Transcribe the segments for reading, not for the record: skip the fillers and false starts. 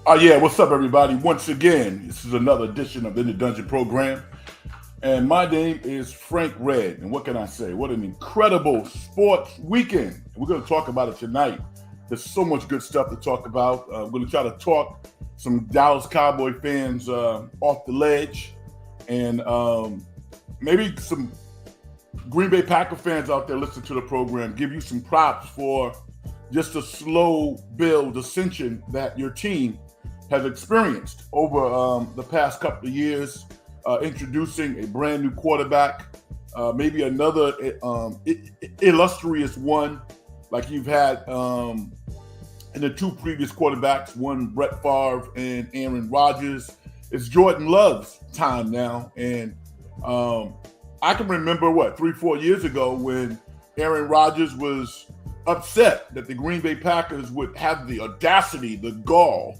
Yeah, what's up, everybody? Once again, this is another edition of In the Dungeon program. And my name is Frank Red. And what can I say? What an incredible sports weekend. We're going to talk about it tonight. There's so much good stuff to talk about. We're going to try to talk some Dallas Cowboy fans off the ledge. And maybe some Green Bay Packer fans out there listening to the program, give you some props for just a slow build ascension that your team has experienced over the past couple of years, introducing a brand new quarterback, maybe another illustrious one like you've had in the two previous quarterbacks, one Brett Favre and Aaron Rodgers. It's Jordan Love's time now. And I can remember, 3-4 years ago when Aaron Rodgers was upset that the Green Bay Packers would have the audacity, the gall,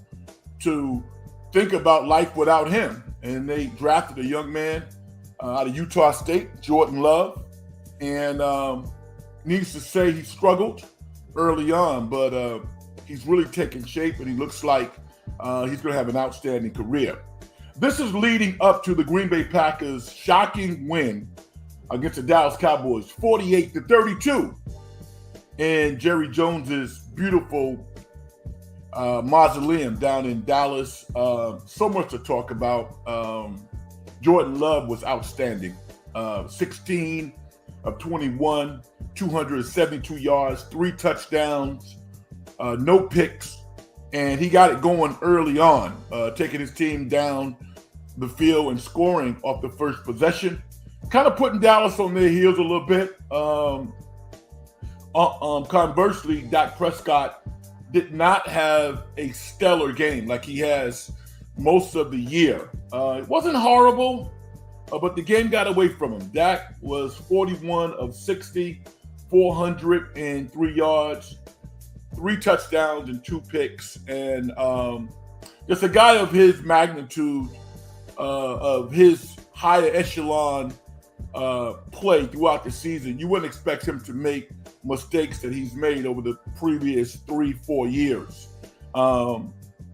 to think about life without him. And they drafted a young man out of Utah State, Jordan Love. And needs to say he struggled early on, but he's really taken shape, and he looks like he's going to have an outstanding career. This is leading up to the Green Bay Packers' shocking win against the Dallas Cowboys, 48-32, in Jerry Jones's beautiful mausoleum down in Dallas. So much to talk about. Jordan Love was outstanding. 16 of 21, 272 yards, 3 touchdowns, no picks, and he got it going early on, taking his team down the field and scoring off the first possession, kind of putting Dallas on their heels a little bit. Conversely, Dak Prescott did not have a stellar game like he has most of the year. It wasn't horrible, but the game got away from him. Dak was 41 of 60, 403 yards, 3 touchdowns and 2 picks. And just a guy of his magnitude, of his higher echelon play throughout the season, you wouldn't expect him to make mistakes that he's made over the previous 3-4 years.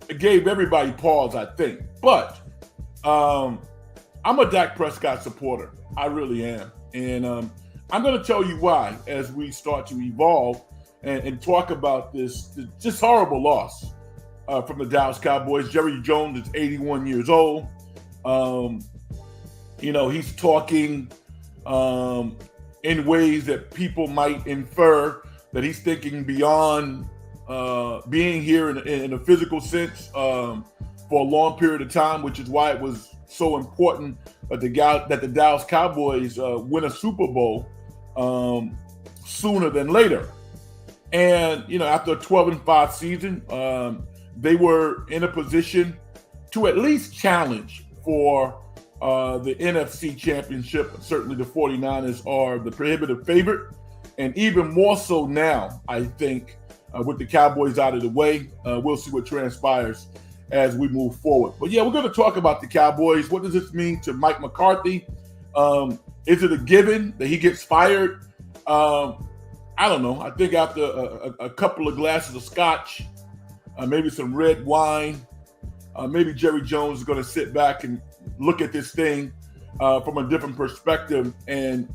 It gave everybody pause, I think. But I'm a Dak Prescott supporter. I really am. And I'm going to tell you why as we start to evolve and talk about this just horrible loss from the Dallas Cowboys. Jerry Jones is 81 years old. He's talking in ways that people might infer that he's thinking beyond being here in a physical sense for a long period of time, which is why it was so important that the Dallas Cowboys win a Super Bowl sooner than later. And, after a 12-5 season, they were in a position to at least challenge for the NFC Championship. Certainly the 49ers are the prohibitive favorite, and even more so now, I think, with the Cowboys out of the way. We'll see what transpires as we move forward. But yeah, we're going to talk about the Cowboys. What does this mean to Mike McCarthy? Is it a given that he gets fired? I don't know. I think after a couple of glasses of scotch, maybe some red wine, maybe Jerry Jones is going to sit back and look at this thing from a different perspective and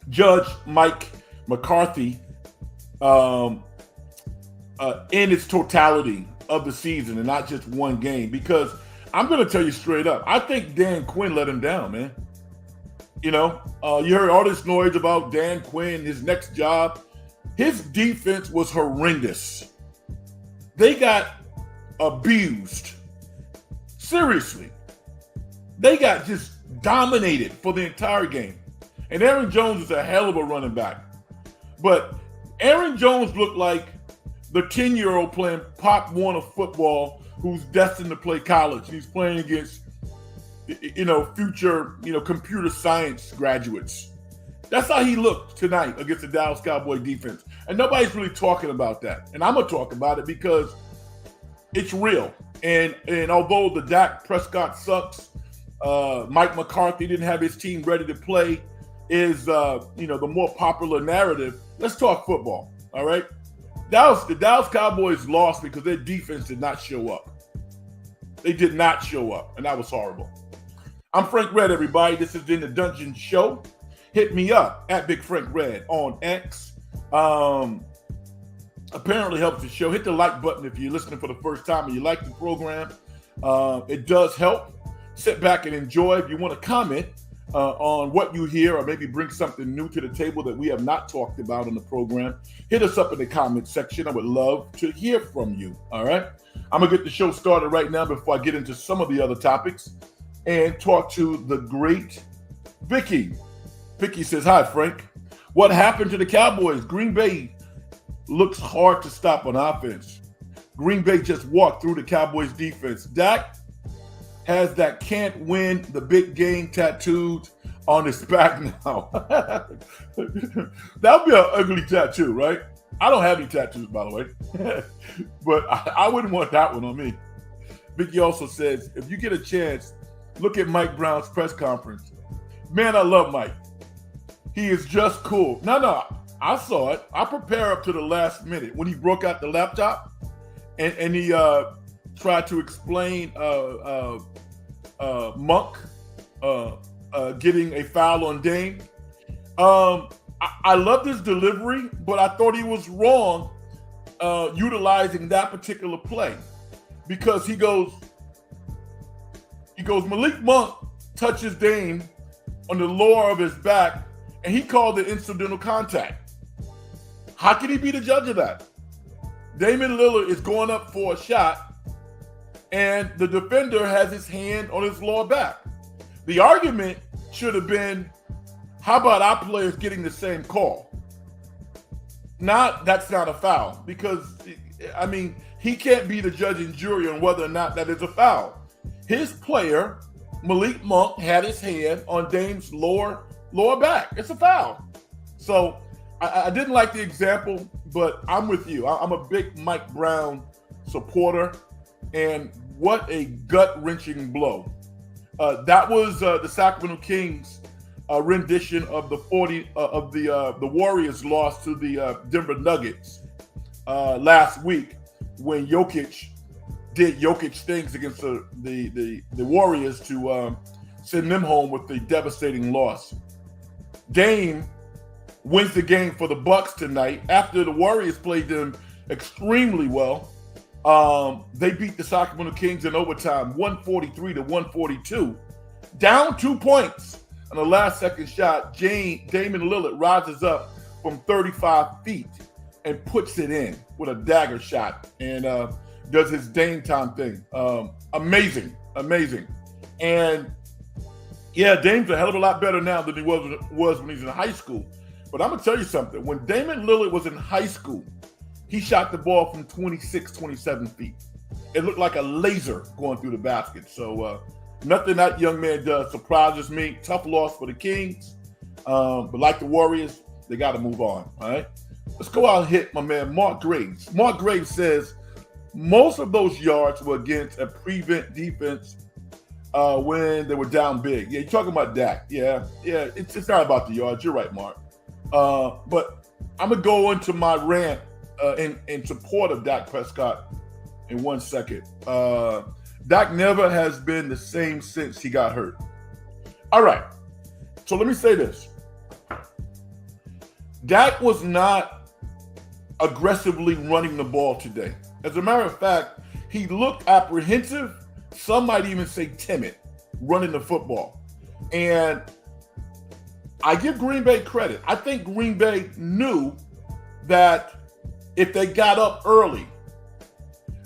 judge Mike McCarthy in its totality of the season and not just one game. Because I'm going to tell you straight up, I think Dan Quinn let him down, man. You heard all this noise about Dan Quinn, his next job. His defense was horrendous. They got abused. Seriously. They got just dominated for the entire game. And Aaron Jones is a hell of a running back. But Aaron Jones looked like the 10-year-old playing Pop Warner football who's destined to play college. And he's playing against, future, computer science graduates. That's how he looked tonight against the Dallas Cowboy defense. And nobody's really talking about that. And I'm going to talk about it because it's real. And although the Dak Prescott sucks, Mike McCarthy didn't have his team ready to play, is the more popular narrative. Let's talk football, all right? The Dallas Cowboys lost because their defense did not show up. They did not show up, and that was horrible. I'm Frank Red, everybody. This is In the Dungeon Show. Hit me up at Big Frank Red on X. Apparently helps the show. Hit the like button if you're listening for the first time and you like the program. It does help. Sit back and enjoy. If you want to comment on what you hear or maybe bring something new to the table that we have not talked about on the program, hit us up in the comment section. I would love to hear from you. All right. I'm going to get the show started right now before I get into some of the other topics and talk to the great Vicky. Vicky says, hi, Frank. What happened to the Cowboys? Green Bay looks hard to stop on offense. Green Bay just walked through the Cowboys defense. Dak has that can't win the big game tattooed on his back now. That would be an ugly tattoo, right? I don't have any tattoos, by the way. But I wouldn't want that one on me. Vicky also says, if you get a chance, look at Mike Brown's press conference. Man, I love Mike. He is just cool. No, I saw it. I prepare up to the last minute when he broke out the laptop and he tried to explain Monk getting a foul on Dame. I loved his delivery, but I thought he was wrong utilizing that particular play because he goes, Malik Monk touches Dame on the lower of his back, and he called it incidental contact. How can he be the judge of that? Damian Lillard is going up for a shot, and the defender has his hand on his lower back. The argument should have been, how about our players getting the same call? That's not a foul, because, I mean, he can't be the judge and jury on whether or not that is a foul. His player, Malik Monk, had his hand on Dame's lower back. It's a foul. So I didn't like the example, but I'm with you. I'm a big Mike Brown supporter, and what a gut-wrenching blow. That was the Sacramento Kings rendition of the Warriors loss to the Denver Nuggets last week when Jokic did Jokic things against the Warriors to send them home with the devastating loss. Dame wins the game for the Bucks tonight after the Warriors played them extremely well. They beat the Sacramento Kings in overtime, 143-142, down 2 points. On the last second shot, Damian Lillard rises up from 35 feet and puts it in with a dagger shot and does his Dame time thing. Amazing. And yeah, Dame's a hell of a lot better now than he was when he was in high school. But I'm going to tell you something. When Damian Lillard was in high school, he shot the ball from 26, 27 feet. It looked like a laser going through the basket. So nothing that young man does surprises me. Tough loss for the Kings. But like the Warriors, they got to move on. All right. Let's go out and hit my man Mark Graves. Mark Graves says most of those yards were against a prevent defense when they were down big. Yeah, you're talking about Dak. Yeah. It's not about the yards. You're right, Mark. But I'm going to go into my rant in support of Dak Prescott in 1 second. Dak never has been the same since he got hurt. All right. So let me say this. Dak was not aggressively running the ball today. As a matter of fact, he looked apprehensive. Some might even say timid running the football. And I give Green Bay credit. I think Green Bay knew that if they got up early,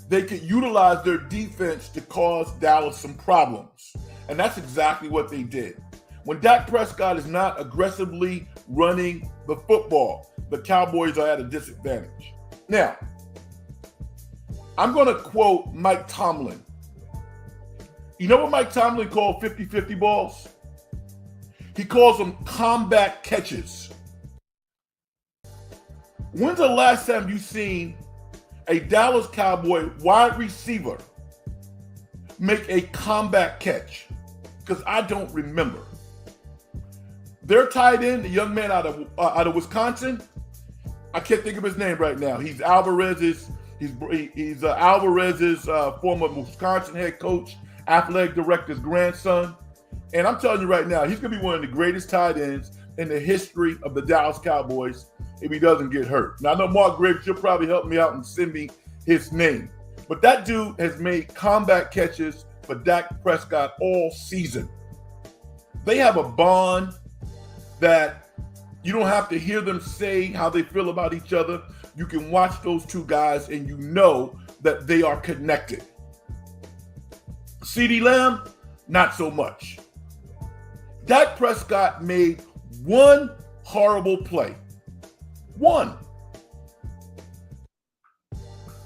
they could utilize their defense to cause Dallas some problems. And that's exactly what they did. When Dak Prescott is not aggressively running the football, the Cowboys are at a disadvantage. Now, I'm going to quote Mike Tomlin. You know what Mike Tomlin called 50-50 balls? He calls them combat catches. When's the last time you seen a Dallas Cowboy wide receiver make a combat catch? Because I don't remember. Their tight end, the young man out of Wisconsin, I can't think of his name right now. He's Alvarez's former Wisconsin head coach, athletic director's grandson. And I'm telling you right now, he's going to be one of the greatest tight ends in the history of the Dallas Cowboys if he doesn't get hurt. Now, I know Mark Graves, you'll probably help me out and send me his name. But that dude has made combat catches for Dak Prescott all season. They have a bond that you don't have to hear them say how they feel about each other. You can watch those two guys and you know that they are connected. CeeDee Lamb, not so much. Dak Prescott made one horrible play. One.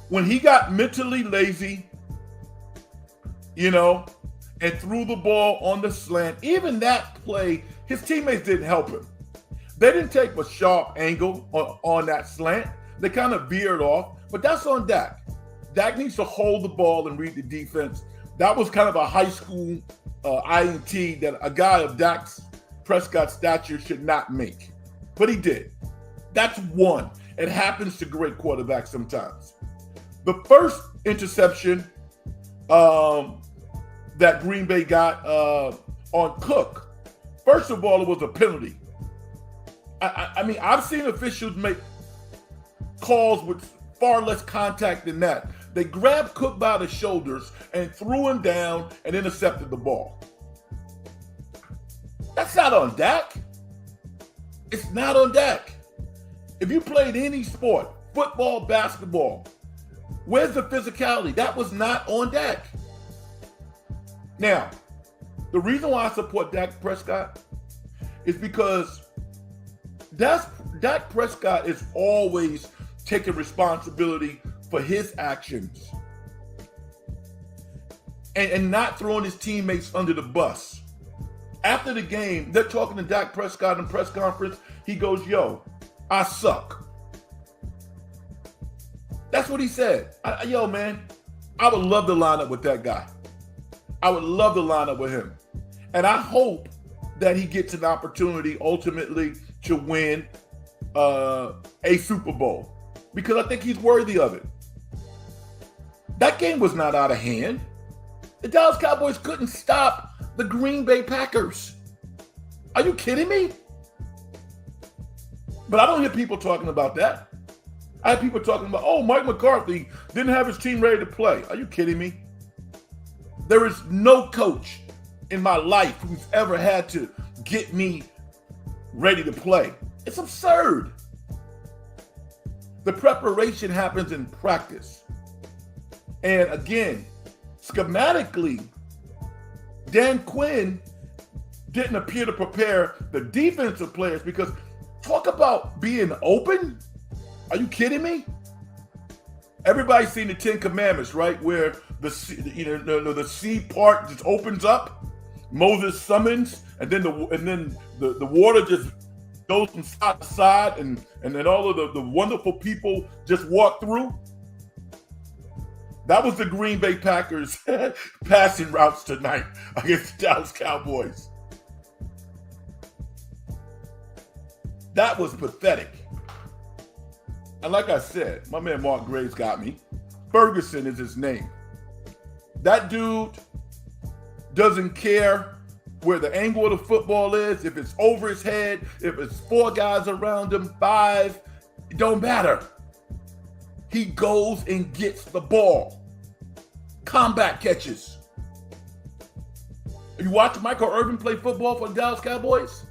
When he got mentally lazy, and threw the ball on the slant, even that play, his teammates didn't help him. They didn't take a sharp angle on that slant. They kind of veered off, but that's on Dak. Dak needs to hold the ball and read the defense. That was kind of a high school INT that a guy of Dak Prescott's stature should not make, but he did. That's one. It happens to great quarterbacks sometimes. The first interception that Green Bay got on Cook, first of all, it was a penalty. I mean, I've seen officials make calls with far less contact than that. They grabbed Cook by the shoulders and threw him down and intercepted the ball. That's not on Dak. It's not on Dak. If you played any sport, football, basketball, where's the physicality? That was not on Dak. Now, the reason why I support Dak Prescott is because Dak Prescott is always taking responsibility for his actions and not throwing his teammates under the bus. After the game, they're talking to Dak Prescott in press conference. He goes, "Yo, I suck." That's what he said. Yo, man, I would love to line up with that guy. I would love to line up with him. And I hope that he gets an opportunity ultimately to win a Super Bowl because I think he's worthy of it. That game was not out of hand. The Dallas Cowboys couldn't stop the Green Bay Packers. Are you kidding me? But I don't hear people talking about that. I have people talking about, oh, Mike McCarthy didn't have his team ready to play. Are you kidding me? There is no coach in my life who's ever had to get me ready to play. It's absurd. The preparation happens in practice. And again, schematically, Dan Quinn didn't appear to prepare the defensive players because talk about being open. Are you kidding me? Everybody's seen the Ten Commandments, right? Where the sea part just opens up. Moses summons, and then the water just goes from side to side, and then all of the wonderful people just walk through. That was the Green Bay Packers passing routes tonight against the Dallas Cowboys. That was pathetic. And like I said, my man Mark Graves got me. Ferguson is his name. That dude doesn't care where the angle of the football is, if it's over his head, if it's four guys around him, five, it don't matter. He goes and gets the ball. Combat catches. Have you watched Michael Irvin play football for the Dallas Cowboys?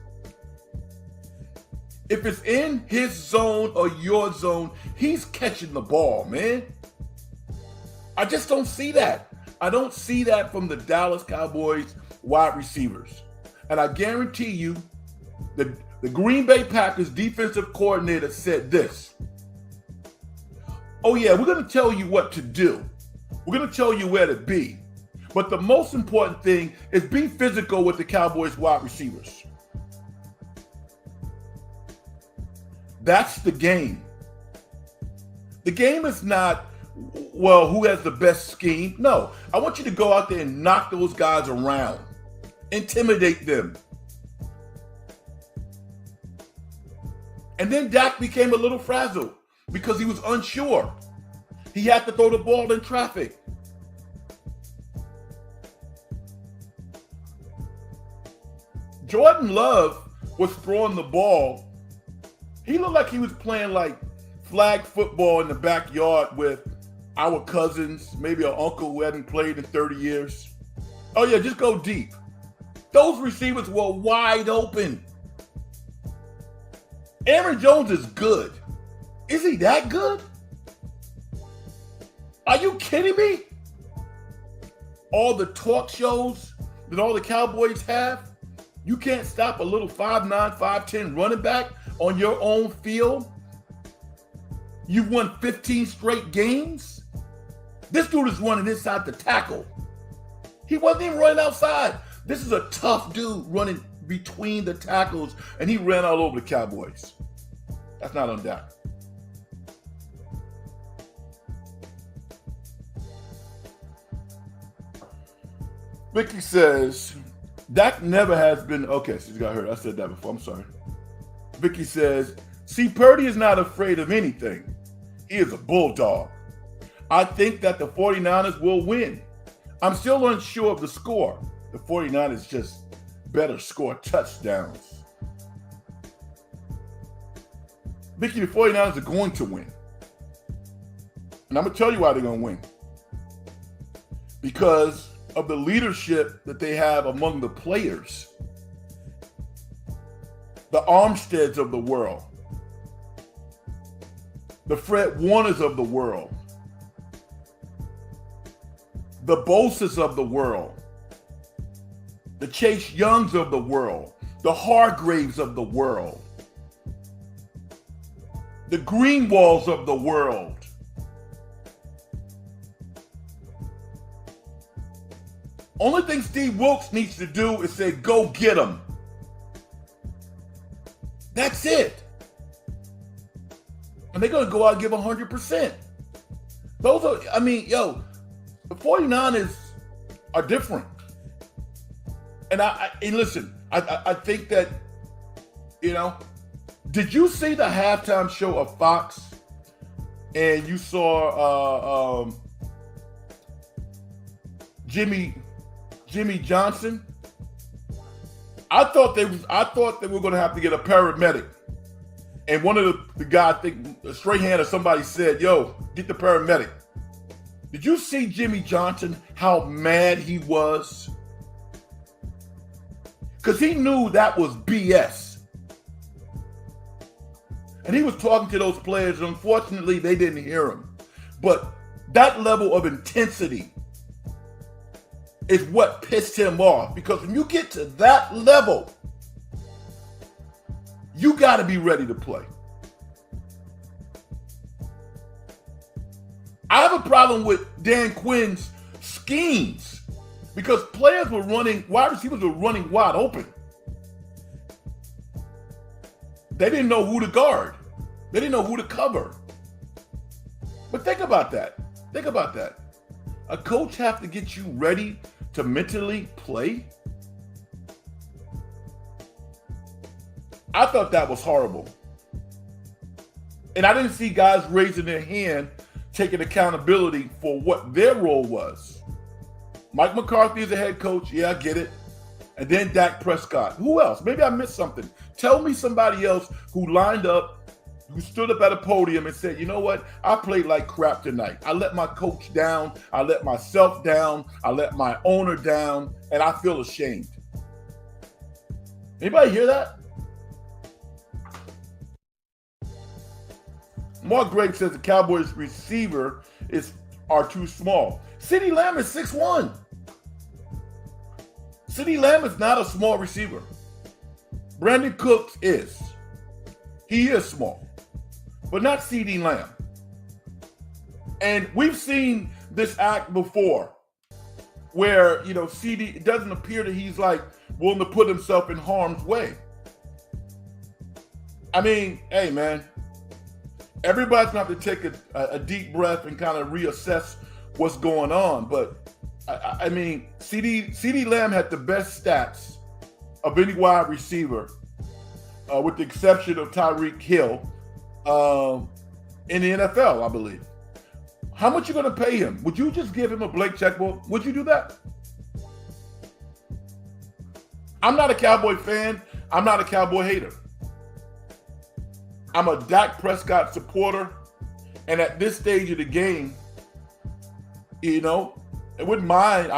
If it's in his zone or your zone, he's catching the ball, man. I just don't see that. I don't see that from the Dallas Cowboys wide receivers. And I guarantee you, the Green Bay Packers defensive coordinator said this. Oh yeah, we're going to tell you what to do. We're going to tell you where to be. But the most important thing is be physical with the Cowboys wide receivers. That's the game. The game is not, well, who has the best scheme? No, I want you to go out there and knock those guys around. Intimidate them. And then Dak became a little frazzled because he was unsure. He had to throw the ball in traffic. Jordan Love was throwing the ball. He looked like he was playing like flag football in the backyard with our cousins, maybe an uncle who hadn't played in 30 years. Oh yeah, just go deep. Those receivers were wide open. Aaron Jones is good. Is he that good? Are you kidding me? All the talk shows that all the Cowboys have, you can't stop a little 5'9", 5'10" running back on your own field. You've won 15 straight games. This dude is running inside the tackle. He wasn't even running outside. This is a tough dude running between the tackles, and he ran all over the Cowboys. That's not on Dak. Vicky says, Dak never has been, okay, she's got hurt. I said that before, I'm sorry. Vicky says, see, Purdy is not afraid of anything. He is a bulldog. I think that the 49ers will win. I'm still unsure of the score. The 49ers just better score touchdowns. Vicky, the 49ers are going to win. And I'm going to tell you why they're going to win. Because of the leadership that they have among the players. The Armsteads of the world. The Fred Warners of the world. The Bosas of the world. The Chase Youngs of the world. The Hargraves of the world. The Greenwalls of the world. Only thing Steve Wilkes needs to do is say, go get him. That's it. And they're going to go out and give 100%. Those are, I mean, yo, the 49ers are different. And and listen, I think that, you know, did you see the halftime show of Fox? And you saw Jimmy Johnson? I thought they were going to have to get a paramedic. And one of the guy, I think Strahan or somebody said, yo, get the paramedic. Did you see Jimmy Johnson, how mad he was? Because he knew that was BS. And he was talking to those players. And unfortunately, they didn't hear him. But that level of intensity is what pissed him off. Because when you get to that level, you got to be ready to play. I have a problem with Dan Quinn's schemes because players were running, wide receivers were running wide open. They didn't know who to guard. They didn't know who to cover. But think about that. Think about that. A coach have to get you ready to mentally play? I thought that was horrible. And I didn't see guys raising their hand, taking accountability for what their role was. Mike McCarthy is a head coach. Yeah, I get it. And then Dak Prescott. Who else? Maybe I missed something. Tell me somebody else who lined up, who stood up at a podium and said, you know what? I played like crap tonight. I let my coach down. I let myself down. I let my owner down. And I feel ashamed. Anybody hear that? Mark Gregg says the Cowboys receiver are too small. CeeDee Lamb is 6'1". CeeDee Lamb is not a small receiver. Brandon Cooks is. He is small, but not CeeDee Lamb. And we've seen this act before where, you know, CeeDee, it doesn't appear that he's like willing to put himself in harm's way. I mean, hey, man. Everybody's going to have to take a deep breath and kind of reassess what's going on. But, I mean, CeeDee Lamb had the best stats of any wide receiver with the exception of Tyreek Hill, in the NFL, I believe. How much you going to pay him? Would you just give him a blank checkbook? Would you do that? I'm not a Cowboy fan. I'm not a Cowboy hater. I'm a Dak Prescott supporter. And at this stage of the game, you know, I wouldn't mind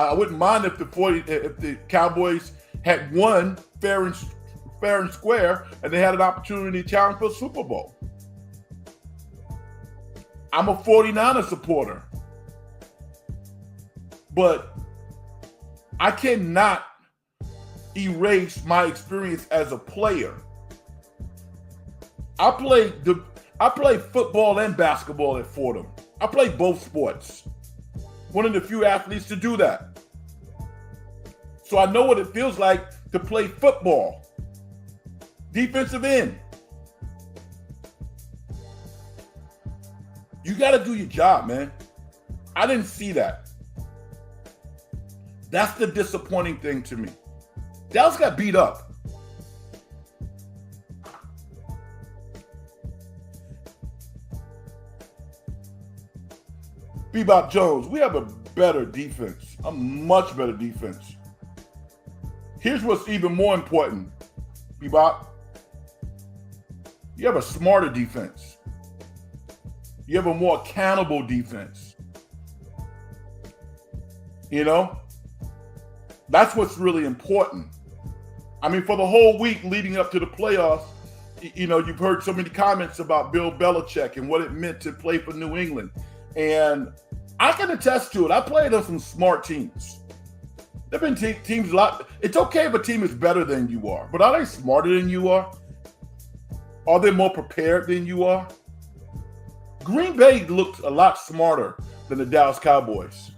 if the Cowboys had won fair and square and they had an opportunity to challenge for a Super Bowl. I'm a 49er supporter. But I cannot erase my experience as a player. I played football and basketball at Fordham. I played both sports. One of the few athletes to do that. So I know what it feels like to play football. Defensive end. You got to do your job, man. I didn't see that. That's the disappointing thing to me. Dallas got beat up. Bebop Jones, we have a better defense, a much better defense. Here's what's even more important, Bebop. You have a smarter defense. You have a more accountable defense. You know? That's what's really important. I mean, for the whole week leading up to the playoffs, you know, you've heard so many comments about Bill Belichick and what it meant to play for New England. And I can attest to it. I played on some smart teams. There have been teams a lot. It's okay if a team is better than you are, but are they smarter than you are? Are they more prepared than you are? Green Bay looked a lot smarter than the Dallas Cowboys.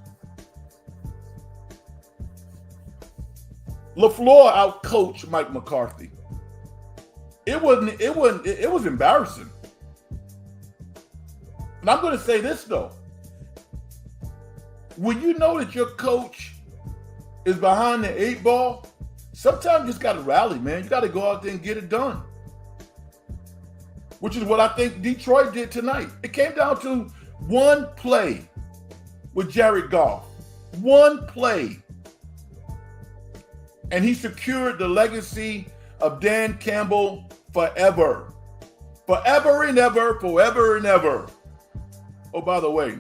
LaFleur outcoached Mike McCarthy. It was embarrassing. And I'm going to say this, though. When you know that your coach is behind the 8 ball, sometimes you just got to rally, man. You got to go out there and get it done. Which is what I think Detroit did tonight. It came down to one play with Jared Goff. One play. And he secured the legacy of Dan Campbell forever. Forever and ever, forever and ever. Oh, by the way,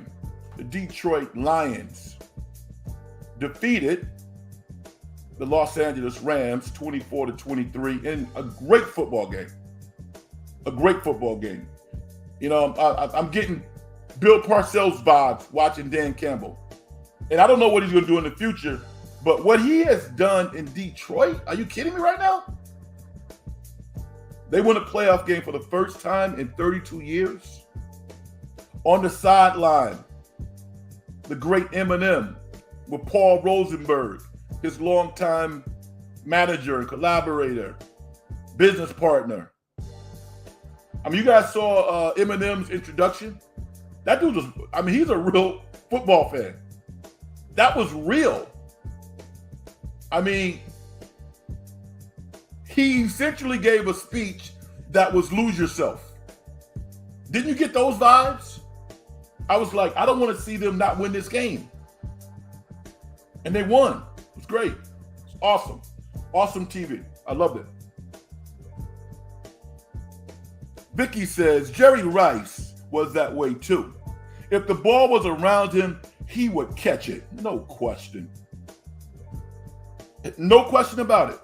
the Detroit Lions defeated the Los Angeles Rams 24-23 in a great football game. A great football game. You know, I'm getting Bill Parcells vibes watching Dan Campbell. And I don't know what he's going to do in the future, but what he has done in Detroit, are you kidding me right now? They won a playoff game for the first time in 32 years. On the sideline, the great Eminem with Paul Rosenberg, his longtime manager and collaborator, business partner. I mean, you guys saw Eminem's introduction. That dude was, I mean, he's a real football fan. That was real. I mean, he essentially gave a speech that was lose yourself. Didn't you get those vibes? I was like, I don't want to see them not win this game. And they won. It was great. It's awesome. Awesome TV. I loved it. Vicky says, Jerry Rice was that way too. If the ball was around him, he would catch it. No question. No question about it.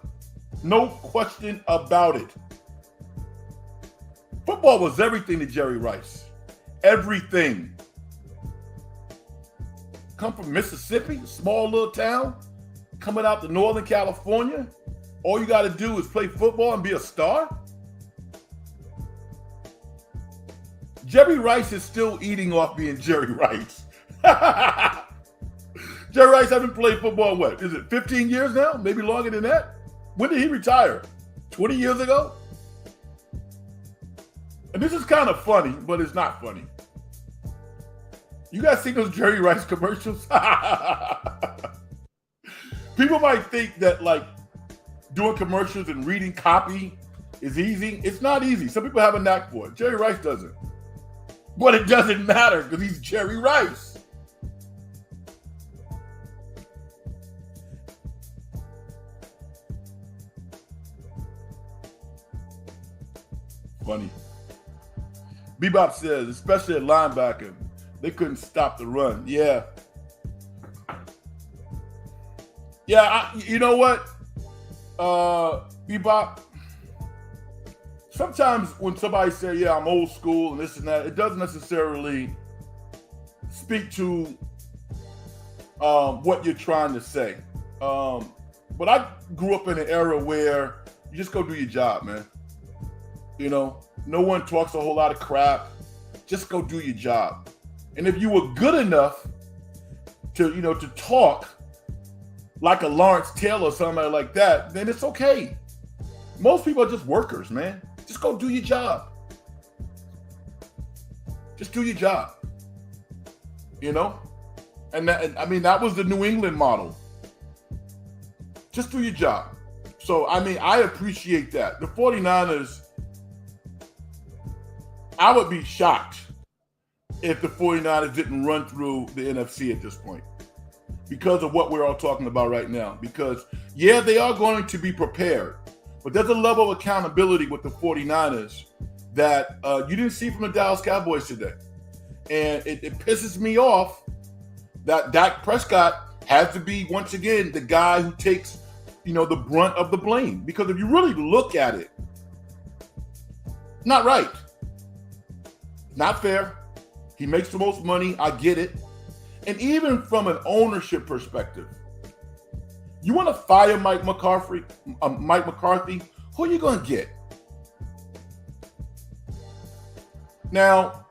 No question about it. Football was everything to Jerry Rice. Everything. Come from Mississippi, a small little town, coming out to Northern California. All you got to do is play football and be a star. Jerry Rice is still eating off being Jerry Rice. Jerry Rice hasn't played football, what? Is it 15 years now? Maybe longer than that? When did he retire? 20 years ago? And this is kind of funny, but it's not funny. You guys see those Jerry Rice commercials? People might think that like doing commercials and reading copy is easy. It's not easy. Some people have a knack for it. Jerry Rice doesn't. But it doesn't matter because he's Jerry Rice. Funny. Bebop says, especially at linebacker, they couldn't stop the run. Yeah. Yeah, you know what? Bebop, sometimes when somebody says, yeah, I'm old school and this and that, it doesn't necessarily speak to what you're trying to say. But I grew up in an era where you just go do your job, man. You know, no one talks a whole lot of crap. Just go do your job. And if you were good enough to, to talk like a Lawrence Taylor or somebody like that, then it's okay. Most people are just workers, man. Just go do your job. Just do your job. And that was the New England model. Just do your job. So, I appreciate that. The 49ers, I would be shocked if the 49ers didn't run through the NFC at this point because of what we're all talking about right now. Because, yeah, they are going to be prepared, but there's a level of accountability with the 49ers that you didn't see from the Dallas Cowboys today. And it pisses me off that Dak Prescott has to be, once again, the guy who takes, the brunt of the blame. Because if you really look at it, not right. Not fair. He makes the most money. I get it. And even from an ownership perspective, you want to fire Mike McCarthy? Who are you going to get? Now,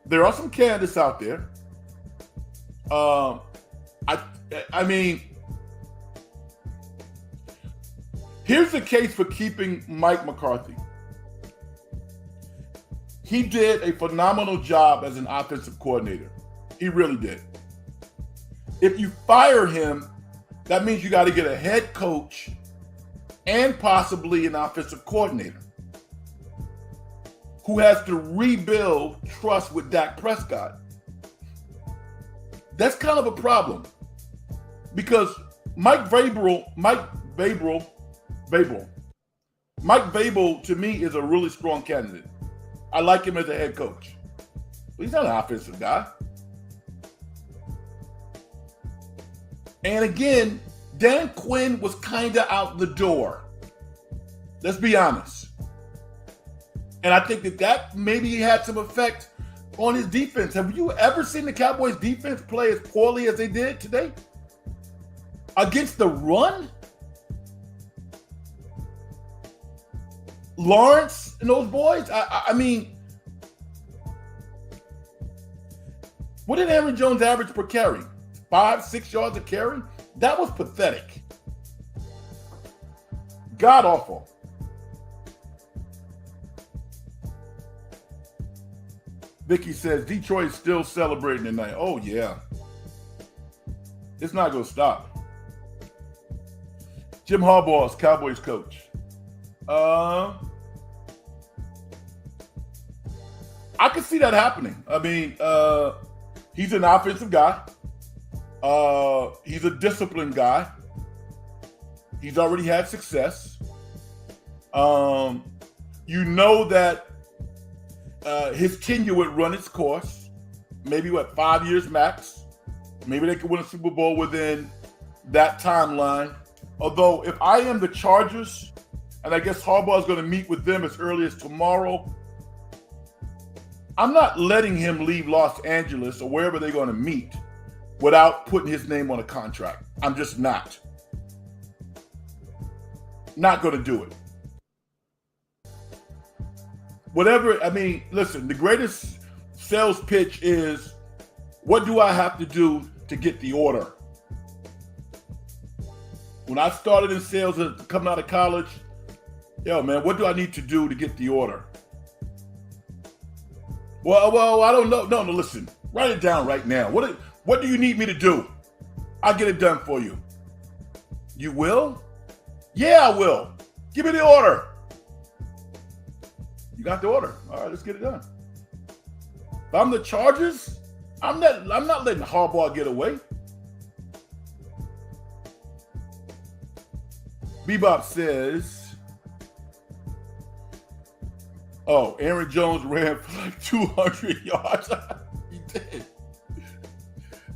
there are some candidates out there. Here's the case for keeping Mike McCarthy. He did a phenomenal job as an offensive coordinator. He really did. If you fire him, that means you got to get a head coach and possibly an offensive coordinator who has to rebuild trust with Dak Prescott. That's kind of a problem because Mike Vrabel to me is a really strong candidate. I like him as a head coach, but he's not an offensive guy. And again, Dan Quinn was kind of out the door. Let's be honest. And I think that maybe had some effect on his defense. Have you ever seen the Cowboys defense play as poorly as they did today? Against the run? Lawrence and those boys? What did Aaron Jones average per carry? 5-6 yards a carry? That was pathetic. God awful. Vicky says Detroit's still celebrating tonight. Oh yeah. It's not going to stop. Jim Harbaugh's Cowboys coach. I can see that happening. He's an offensive guy. He's a disciplined guy. He's already had success. That his tenure would run its course. Maybe 5 years max. Maybe they could win a Super Bowl within that timeline. Although if I am the Chargers, and I guess Harbaugh is going to meet with them as early as tomorrow, I'm not letting him leave Los Angeles or wherever they're going to meet without putting his name on a contract. I'm just not. Not going to do it. Listen, the greatest sales pitch is, what do I have to do to get the order? When I started in sales coming out of college, what do I need to do to get the order? Well, I don't know. No, listen. Write it down right now. What do you need me to do? I'll get it done for you. You will? Yeah, I will. Give me the order. You got the order. All right, let's get it done. If I'm the Chargers, I'm not letting Harbaugh get away. Bebop says, oh, Aaron Jones ran for like 200 yards. He did.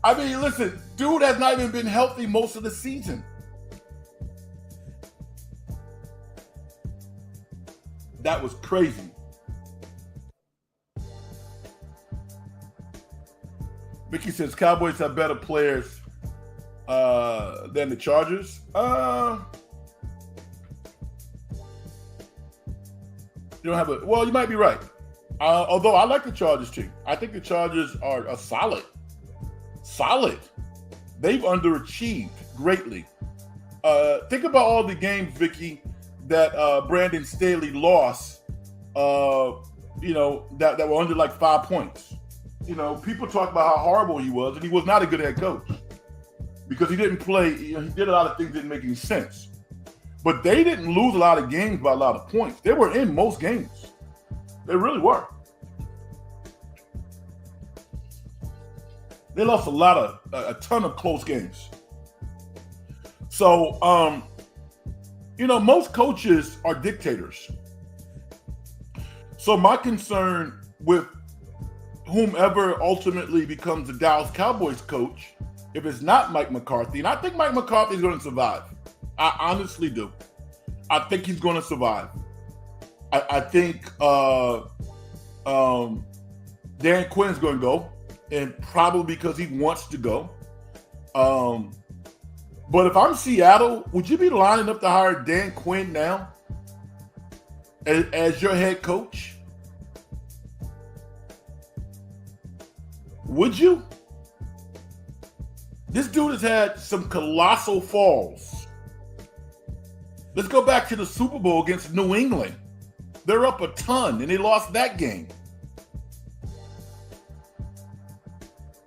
I mean, listen, dude has not even been healthy most of the season. That was crazy. Vicky says Cowboys have better players than the Chargers. You don't have a, well, you might be right. Although I like the Chargers team. I think the Chargers are solid. They've underachieved greatly. Think about all the games, Vicky, that Brandon Staley lost, that were under like 5 points. People talk about how horrible he was, and he was not a good head coach because he didn't play. He did a lot of things that didn't make any sense. But they didn't lose a lot of games by a lot of points. They were in most games. They really were. They lost a ton of close games. So, most coaches are dictators. So my concern with whomever ultimately becomes the Dallas Cowboys coach, if it's not Mike McCarthy, and I think Mike McCarthy is going to survive. I honestly do. I think he's going to survive. I think Dan Quinn's going to go, and probably because he wants to go. But if I'm Seattle, would you be lining up to hire Dan Quinn now as your head coach? Would you? This dude has had some colossal falls. Let's go back to the Super Bowl against New England. They're up a ton, and they lost that game.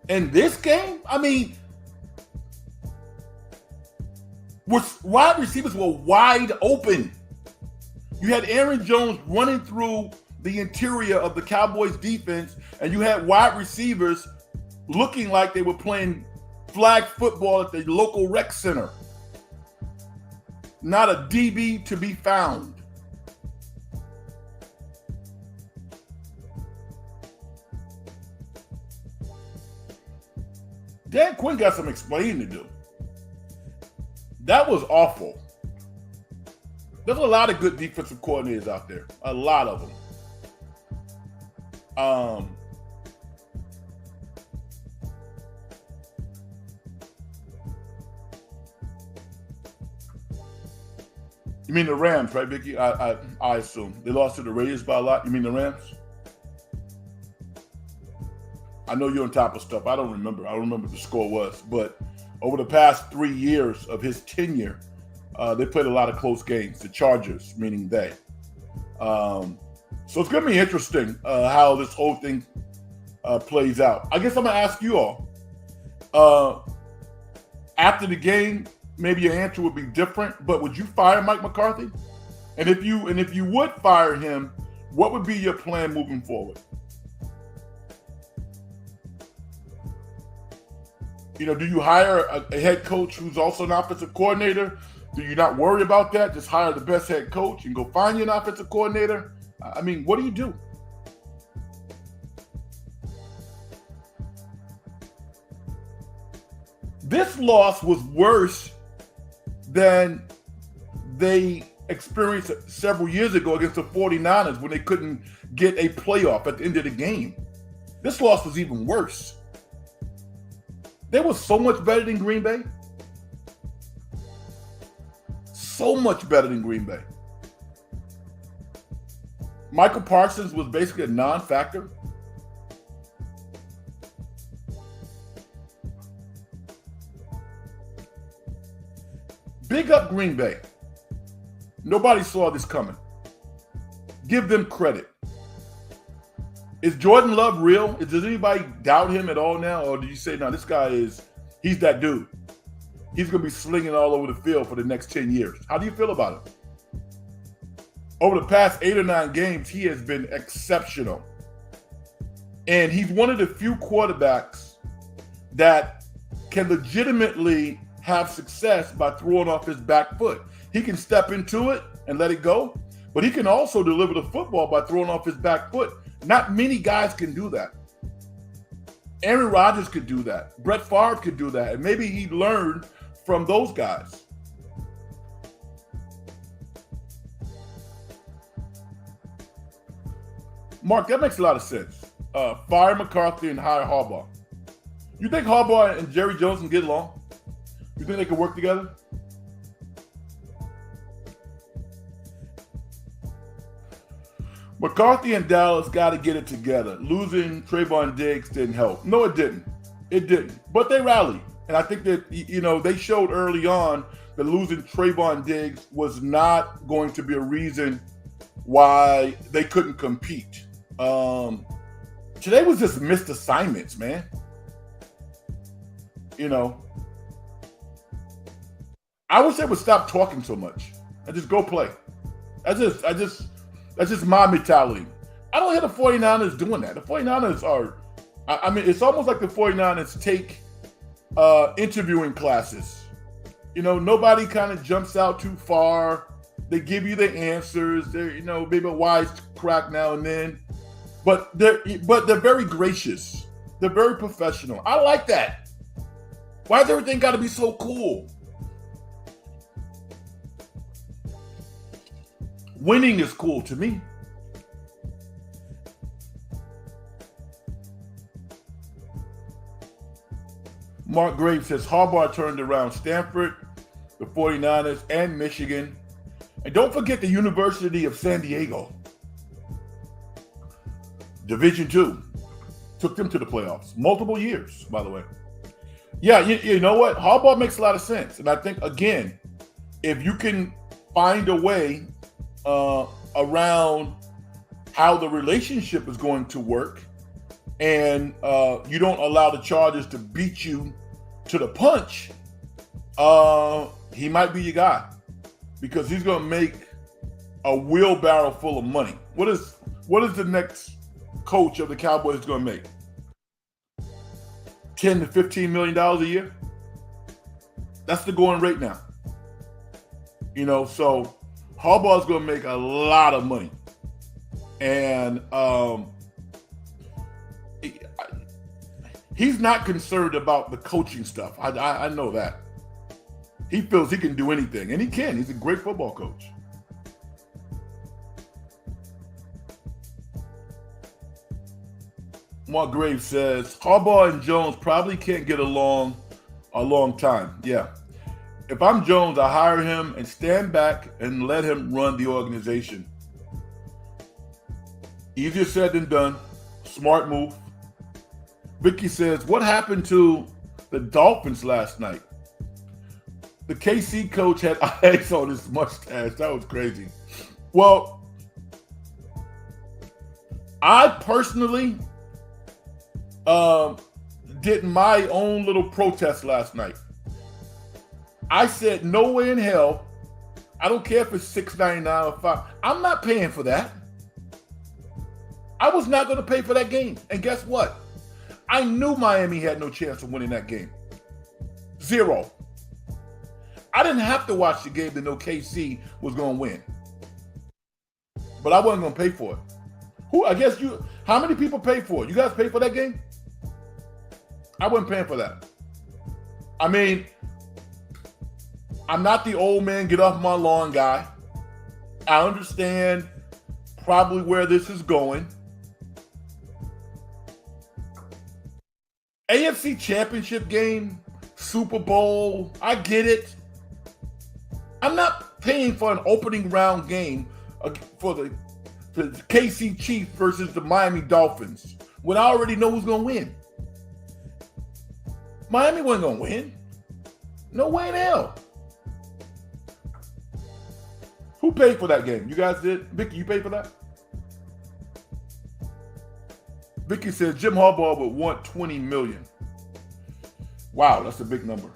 And this game, I mean, wide receivers were wide open. You had Aaron Jones running through the interior of the Cowboys defense, and you had wide receivers looking like they were playing flag football at the local rec center. Not a DB to be found. Dan Quinn got some explaining to do. That was awful. There's a lot of good defensive coordinators out there. A lot of them. You mean the Rams, right, Vicky? I assume. They lost to the Raiders by a lot. You mean the Rams? I know you're on top of stuff. I don't remember. I don't remember what the score was. But over the past 3 years of his tenure, they played a lot of close games. The Chargers, meaning they. So it's going to be interesting how this whole thing plays out. I guess I'm going to ask you all. After the game, maybe your answer would be different, but would you fire Mike McCarthy? And if you would fire him, what would be your plan moving forward? Do you hire a head coach who's also an offensive coordinator? Do you not worry about that? Just hire the best head coach and go find you an offensive coordinator? I mean, what do you do? This loss was worse than they experienced several years ago against the 49ers when they couldn't get a playoff at the end of the game. This loss was even worse. They were so much better than Green Bay. So much better than Green Bay. Michael Parsons was basically a non-factor. Big up Green Bay. Nobody saw this coming. Give them credit. Is Jordan Love real? Does anybody doubt him at all now? Or do you say, no, this guy he's that dude. He's going to be slinging all over the field for the next 10 years. How do you feel about him? over the past 8 or 9 games, he has been exceptional. And he's one of the few quarterbacks that can legitimately have success by throwing off his back foot. He can step into it and let it go, but he can also deliver the football by throwing off his back foot. Not many guys can do that. Aaron Rodgers could do that. Brett Favre could do that. And maybe he learned from those guys. Mark, that makes a lot of sense. Fire McCarthy and hire Harbaugh. You think Harbaugh and Jerry Jones can get along? You think they can work together? McCarthy and Dallas got to get it together. Losing Trayvon Diggs didn't help. No, it didn't. It didn't. But they rallied. And I think that, they showed early on that losing Trayvon Diggs was not going to be a reason why they couldn't compete. Today was just missed assignments, man. I wish they would stop talking so much and just go play. That's just my mentality. I don't hear the 49ers doing that. The 49ers are, it's almost like the 49ers take interviewing classes. Nobody kind of jumps out too far. They give you the answers. They're, maybe a wise crack now and then. But they're very gracious. They're very professional. I like that. Why does everything got to be so cool? Winning is cool to me. Mark Graves says Harbaugh turned around Stanford, the 49ers, and Michigan. And don't forget the University of San Diego. Division II. Took them to the playoffs. Multiple years, by the way. Yeah, you know what? Harbaugh makes a lot of sense. And I think, again, if you can find a way around how the relationship is going to work and you don't allow the Chargers to beat you to the punch, he might be your guy because he's going to make a wheelbarrow full of money. What is the next coach of the Cowboys going to make? $10 to $15 million a year? That's the going rate now. So Harbaugh's going to make a lot of money. And he's not concerned about the coaching stuff. I know that. He feels he can do anything, and he can. He's a great football coach. Mark Graves says, Harbaugh and Jones probably can't get along a long time. Yeah. If I'm Jones, I hire him and stand back and let him run the organization. Easier said than done. Smart move. Vicky says, what happened to the Dolphins last night? The KC coach had ice on his mustache. That was crazy. Well, I personally did my own little protest last night. I said, no way in hell. I don't care if it's $6.99 or $5. I'm not paying for that. I was not going to pay for that game. And guess what? I knew Miami had no chance of winning that game. 0. I didn't have to watch the game to know KC was going to win. But I wasn't going to pay for it. How many people paid for it? You guys paid for that game? I wasn't paying for that. I mean, I'm not the old man, get off my lawn guy. I understand probably where this is going. AFC Championship game, Super Bowl, I get it. I'm not paying for an opening round game for the KC Chiefs versus the Miami Dolphins when I already know who's going to win. Miami wasn't going to win. No way in hell. Who paid for that game? You guys did? Vicky, you paid for that? Vicky says Jim Harbaugh would want $20 million. Wow, that's a big number.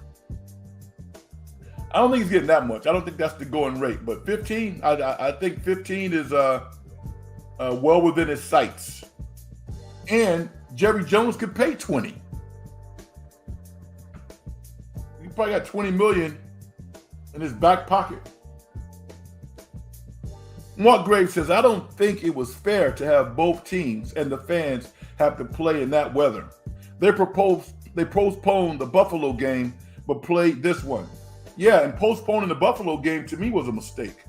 I don't think he's getting that much. I don't think that's the going rate. But 15, I think 15 is well within his sights. And Jerry Jones could pay 20. He probably got 20 million in his back pocket. Mark Graves says, I don't think it was fair to have both teams and the fans have to play in that weather. They postponed the Buffalo game, but played this one. Yeah, and postponing the Buffalo game to me was a mistake.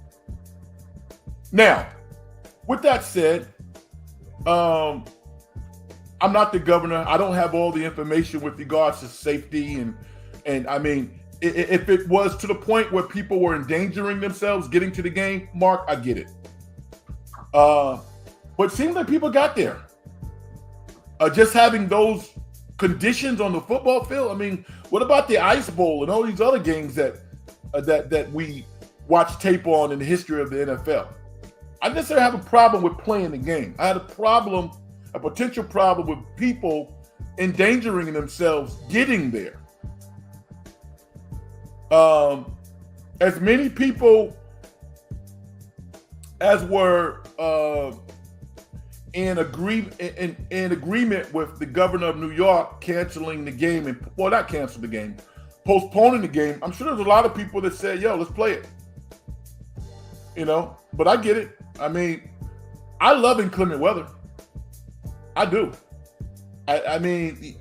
Now, with that said, I'm not the governor. I don't have all the information with regards to safety and I mean, if it was to the point where people were endangering themselves getting to the game, Mark, I get it. But it seems like people got there. Just having those conditions on the football field. I mean, what about the Ice Bowl and all these other games that we watch tape on in the history of the NFL? I didn't necessarily have a problem with playing the game. I had a potential problem with people endangering themselves getting there. As many people as were in agreement with the governor of New York canceling the game not cancel the game, postponing the game. I'm sure there's a lot of people that said, "Yo, let's play it." But I get it. I mean, I love inclement weather. I do. I mean,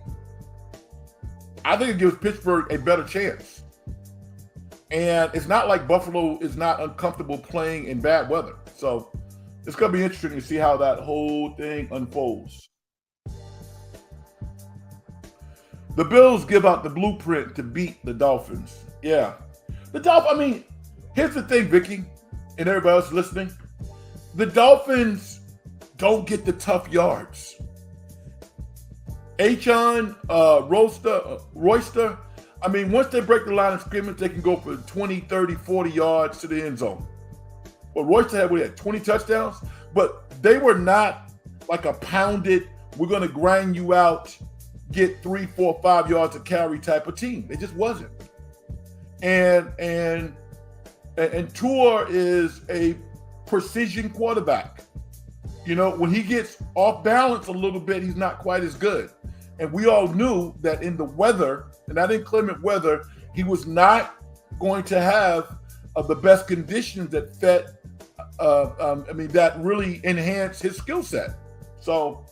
I think it gives Pittsburgh a better chance. And it's not like Buffalo is not uncomfortable playing in bad weather. So it's going to be interesting to see how that whole thing unfolds. The Bills give out the blueprint to beat the Dolphins. Yeah. I mean, here's the thing, Vicky, and everybody else listening. The Dolphins don't get the tough yards. Royster, I mean, once they break the line of scrimmage, they can go for 20, 30, 40 yards to the end zone. But Royster had 20 touchdowns, but they were not like a pounded, we're going to grind you out, get 3, 4, 5 yards of carry type of team. It just wasn't. And Tua is a precision quarterback. When he gets off balance a little bit, he's not quite as good. And we all knew that in the weather, and that inclement weather, he was not going to have the best conditions that that really enhanced his skill set. So,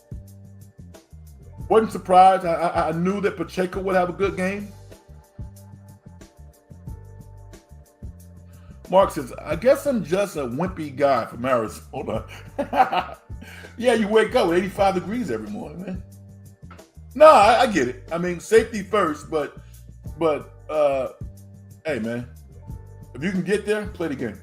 wasn't surprised. I knew that Pacheco would have a good game. Mark says, I guess I'm just a wimpy guy from Arizona. Yeah, you wake up with 85 degrees every morning, man. No, I get it. I mean, safety first, but hey, man, if you can get there, play the game.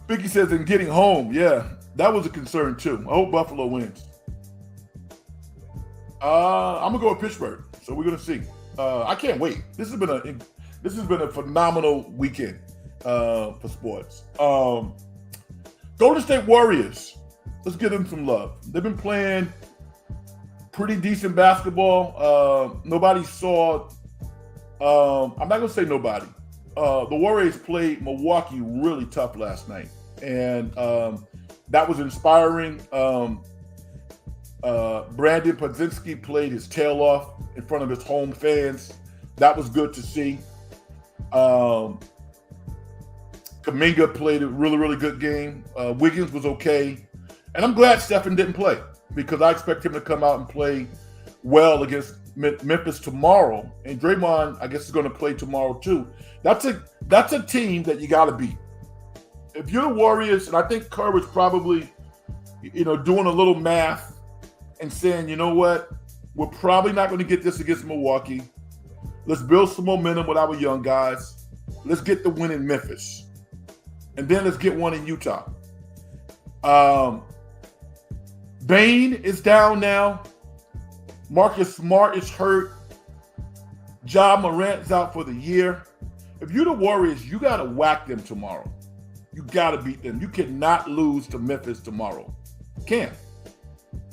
Vicky says, in getting home, yeah, that was a concern too. I hope Buffalo wins. I'm gonna go with Pittsburgh, so we're gonna see. I can't wait. This has been a phenomenal weekend for sports. Golden State Warriors. Let's give them some love. They've been playing pretty decent basketball. Nobody saw. I'm not gonna say nobody. The Warriors played Milwaukee really tough last night, and that was inspiring. Brandon Podzinski played his tail off in front of his home fans. That was good to see. Kuminga played a really, really good game. Wiggins was okay. And I'm glad Stephen didn't play because I expect him to come out and play well against Memphis tomorrow. And Draymond, I guess, is going to play tomorrow too. That's a team that you got to beat. If you're the Warriors, and I think Kerr was probably, doing a little math and saying, you know what, we're probably not going to get this against Milwaukee. Let's build some momentum with our young guys. Let's get the win in Memphis. And then let's get one in Utah. Bane is down now. Marcus Smart is hurt. Ja Morant's out for the year. If you're the Warriors, you got to whack them tomorrow. You got to beat them. You cannot lose to Memphis tomorrow. Can't.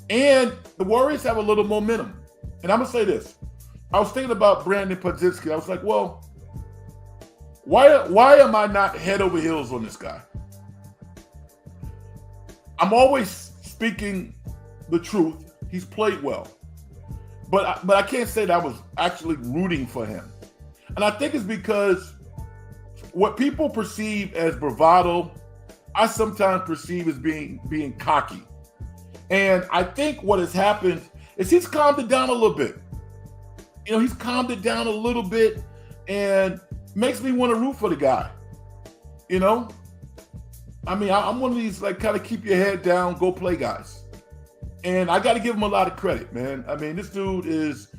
And the Warriors have a little momentum. And I'm going to say this. I was thinking about Brandon Podzinski. I was like, well, why am I not head over heels on this guy? I'm always speaking the truth. He's played well. But I can't say that I was actually rooting for him. And I think it's because what people perceive as bravado, I sometimes perceive as being cocky. And I think what has happened is he's calmed it down a little bit. He's calmed it down a little bit and makes me want to root for the guy. I mean, I'm one of these, like, kind of keep your head down, go play guys. And I got to give him a lot of credit, man. I mean, this dude he's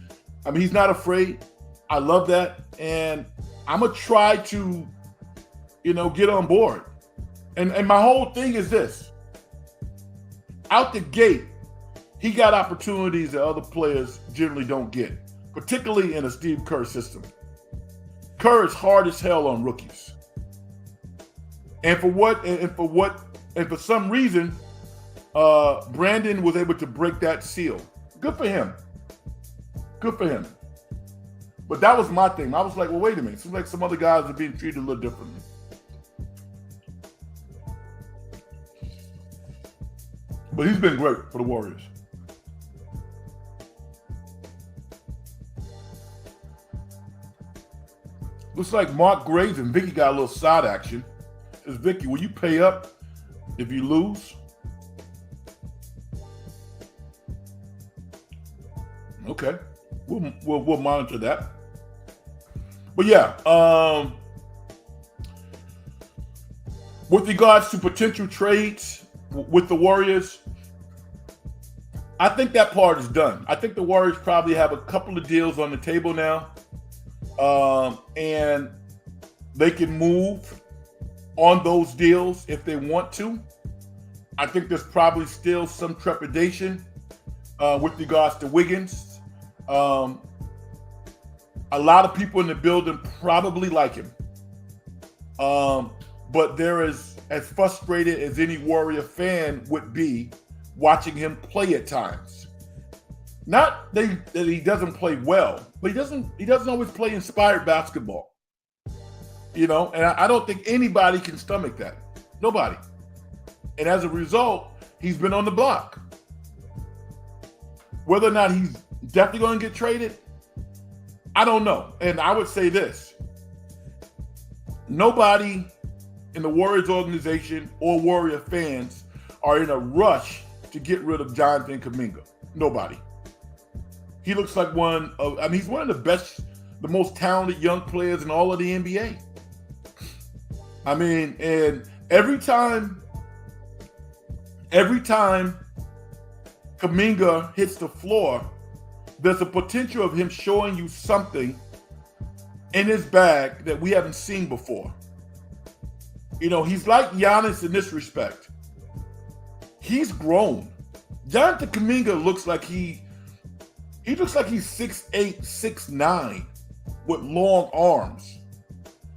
not afraid. I love that. And I'm going to try to, get on board. And my whole thing is this. Out the gate, he got opportunities that other players generally don't get, particularly in a Steve Kerr system. Kerr is hard as hell on rookies. And for some reason, Brandon was able to break that seal. Good for him. Good for him. But that was my thing. I was like, well, wait a minute. It seems like some other guys are being treated a little differently. But he's been great for the Warriors. Looks like Mark Graves and Vicky got a little side action. Says, Vicky, will you pay up if you lose? Okay, we'll monitor that. But yeah, with regards to potential trades with the Warriors, I think that part is done. I think the Warriors probably have a couple of deals on the table now, and they can move on those deals if they want to. I think there's probably still some trepidation with regards to Wiggins. A lot of people in the building probably like him. But they're as frustrated as any Warrior fan would be watching him play at times. Not that he doesn't play well, but he doesn't always play inspired basketball. And I don't think anybody can stomach that. Nobody. And as a result, he's been on the block. Whether or not he's definitely going to get traded, I don't know. And I would say this. Nobody in the Warriors organization or Warrior fans are in a rush to get rid of Jonathan Kuminga. Nobody. He looks like he's one of the best, the most talented young players in all of the NBA. I mean, and every time Kuminga hits the floor, there's a potential of him showing you something in his bag that we haven't seen before. He's like Giannis in this respect. He's grown. Jonathan Kuminga looks like he's 6'8", 6'9", with long arms,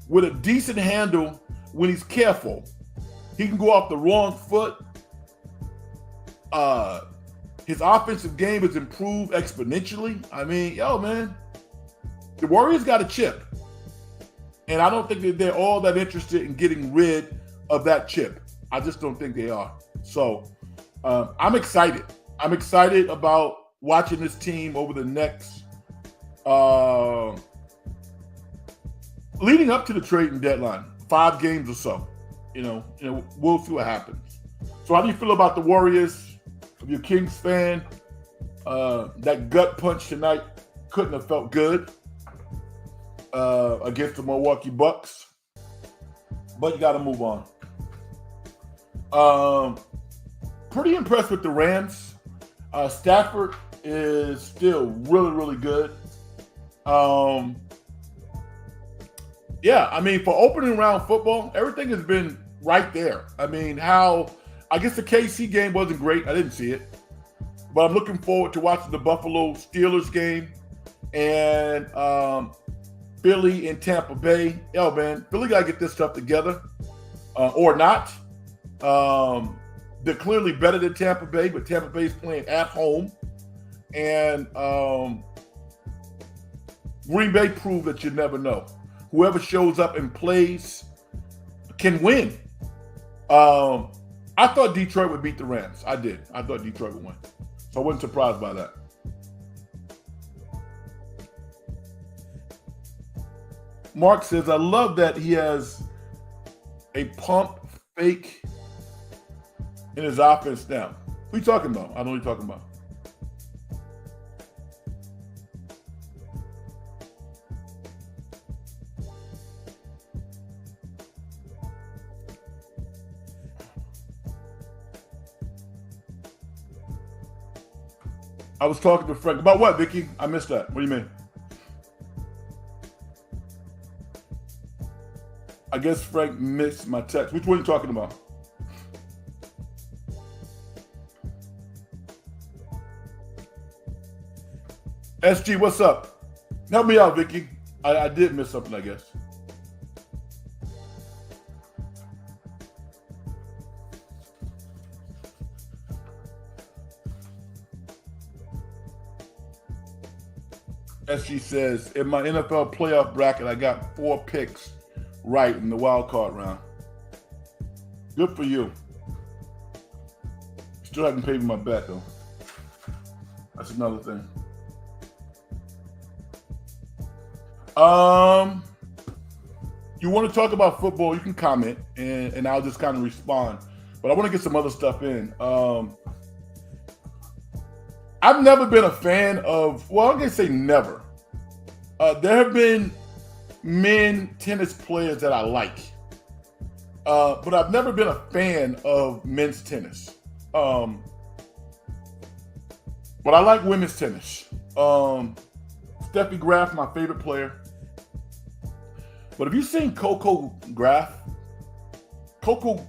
with a decent handle when he's careful. He can go off the wrong foot. His offensive game has improved exponentially. I mean, man, the Warriors got a chip. And I don't think that they're all that interested in getting rid of that chip. I just don't think they are. So I'm excited. I'm excited about watching this team over the next, leading up to the trading deadline, 5 games or so. We'll see what happens. So how do you feel about the Warriors? If you're a Kings fan, that gut punch tonight couldn't have felt good against the Milwaukee Bucks. But you got to move on. Pretty impressed with the Rams. Stafford is still really, really good. Yeah, I mean, for opening round football, everything has been right there. I mean, I guess the KC game wasn't great. I didn't see it. But I'm looking forward to watching the Buffalo Steelers game and Philly and Tampa Bay. Yo, man, Philly got to get this stuff together or not. They're clearly better than Tampa Bay, but Tampa Bay's playing at home. And Green Bay proved that you never know. Whoever shows up and plays can win. I thought Detroit would beat the Rams. I did. I thought Detroit would win. So I wasn't surprised by that. Mark says, I love that he has a pump fake in his offense now. Who are you talking about? I know what you're talking about. I was talking to Frank. About what, Vicky? I missed that. What do you mean? I guess Frank missed my text. Which one are you talking about? SG, what's up? Help me out, Vicky. I did miss something, I guess. SG says, in my NFL playoff bracket, I got 4 picks right in the wild card round. Good for you. Still haven't paid me my bet, though. That's another thing. You want to talk about football, you can comment, and I'll just kind of respond. But I want to get some other stuff in. I've never been a fan of, well, I'm going to say never. There have been men tennis players that I like. But I've never been a fan of men's tennis. But I like women's tennis. Steffi Graf, my favorite player. But have you seen Coco Gauff? Coco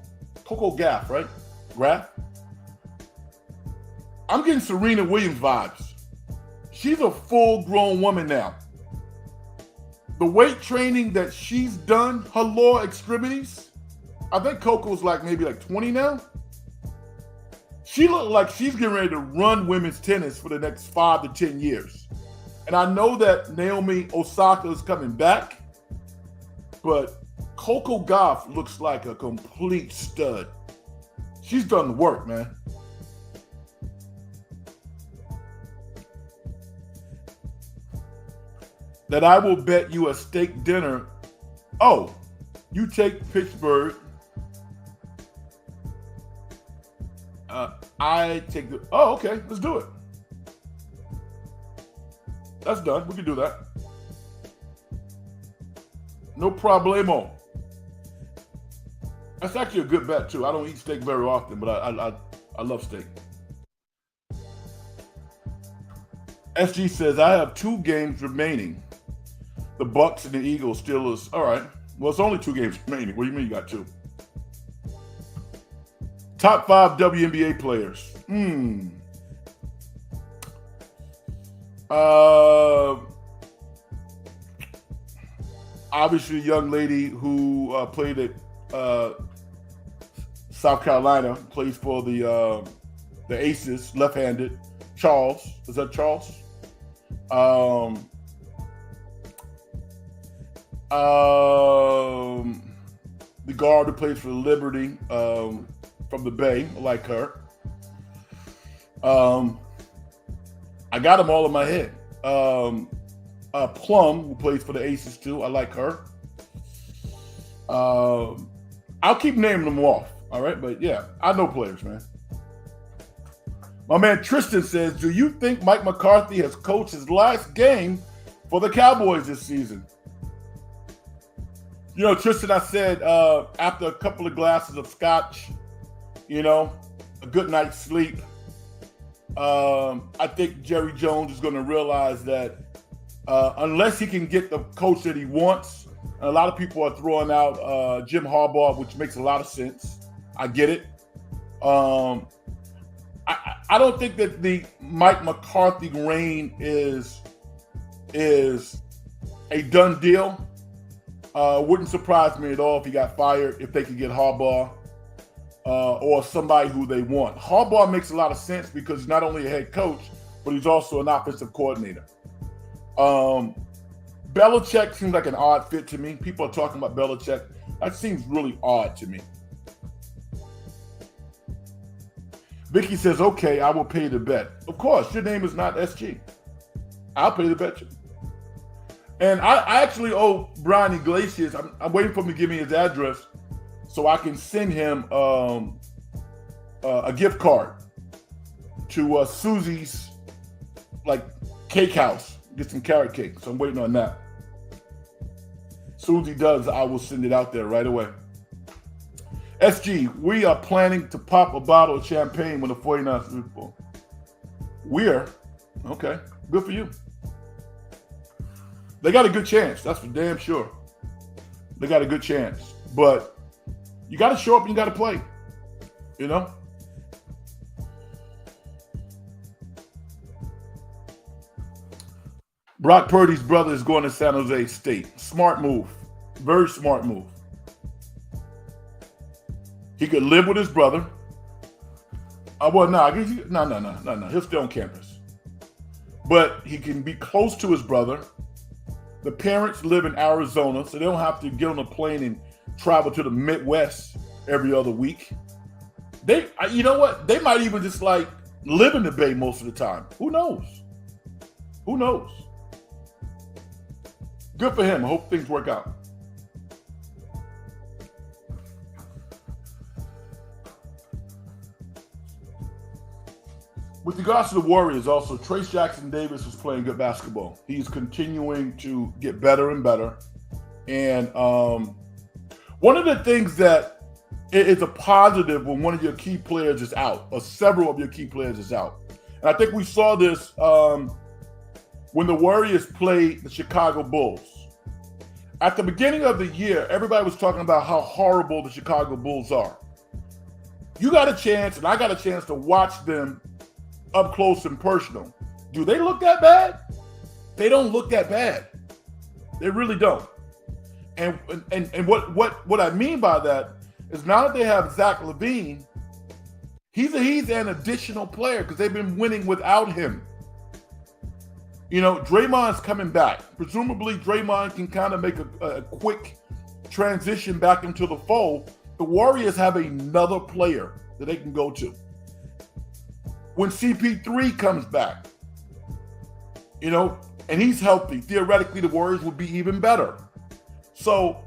Gauff, right? Graf? I'm getting Serena Williams vibes. She's a full-grown woman now. The weight training that she's done, her lower extremities, I think Coco's maybe 20 now. She looks like she's getting ready to run women's tennis for the next 5 to 10 years. And I know that Naomi Osaka is coming back, but Coco Gauff looks like a complete stud. She's done the work, man. That I will bet you a steak dinner. Oh, you take Pittsburgh. I take the. Oh, okay. Let's do it. That's done. We can do that. No problemo. That's actually a good bet too. I don't eat steak very often, but I love steak. SG says I have 2 games remaining. The Bucks and the Eagles, Steelers. All right. Well, it's only 2 games remaining. What do you mean you got 2? Top 5 WNBA players. Obviously, a young lady who played at South Carolina, plays for the Aces, left-handed. Charles. Is that Charles? The guard who plays for Liberty from the Bay, I like her. I got them all in my head. Plum, who plays for the Aces too, I like her. I'll keep naming them off, all right? But yeah, I know players, man. My man Tristan says, do you think Mike McCarthy has coached his last game for the Cowboys this season? You know, Tristan, I said after a couple of glasses of scotch, a good night's sleep, I think Jerry Jones is going to realize that unless he can get the coach that he wants, and a lot of people are throwing out Jim Harbaugh, which makes a lot of sense. I get it. I don't think that the Mike McCarthy reign is a done deal. Wouldn't surprise me at all if he got fired, if they could get Harbaugh or somebody who they want. Harbaugh makes a lot of sense because he's not only a head coach, but he's also an offensive coordinator. Belichick seems like an odd fit to me. People are talking about Belichick. That seems really odd to me. Vicky says, okay, I will pay the bet. Of course, your name is not SG. I'll pay the bet. And I actually owe Brian Iglesias. I'm waiting for him to give me his address so I can send him a gift card to Susie's cake house. Get some carrot cake. So I'm waiting on that. Susie does, I will send it out there right away. SG, we are planning to pop a bottle of champagne when the 49ers Super Bowl. We're? Okay. Good for you. They got a good chance. That's for damn sure. They got a good chance. But you got to show up and you got to play. You know? Brock Purdy's brother is going to San Jose State. Smart move. Very smart move. He could live with his brother. No. He'll stay on campus. But he can be close to his brother. The parents live in Arizona, so they don't have to get on a plane and travel to the Midwest every other week. You know what? They might even just live in the Bay most of the time. Who knows? Who knows? Good for him. I hope things work out. With regards to the Warriors, also, Trace Jackson-Davis is playing good basketball. He's continuing to get better and better. And one of the things that is a positive when one of your key players is out, or several of your key players is out. And I think we saw this when the Warriors played the Chicago Bulls. At the beginning of the year, everybody was talking about how horrible the Chicago Bulls are. You got a chance, and I got a chance to watch them up close and personal. Do they look that bad? They don't look that bad. They really don't. And what I mean by that is now that they have Zach LaVine, he's an additional player because they've been winning without him. You know, Draymond's coming back. Presumably, Draymond can kind of make a quick transition back into the fold. The Warriors have another player that they can go to. When CP3 comes back, you know, and he's healthy, theoretically, the Warriors would be even better. So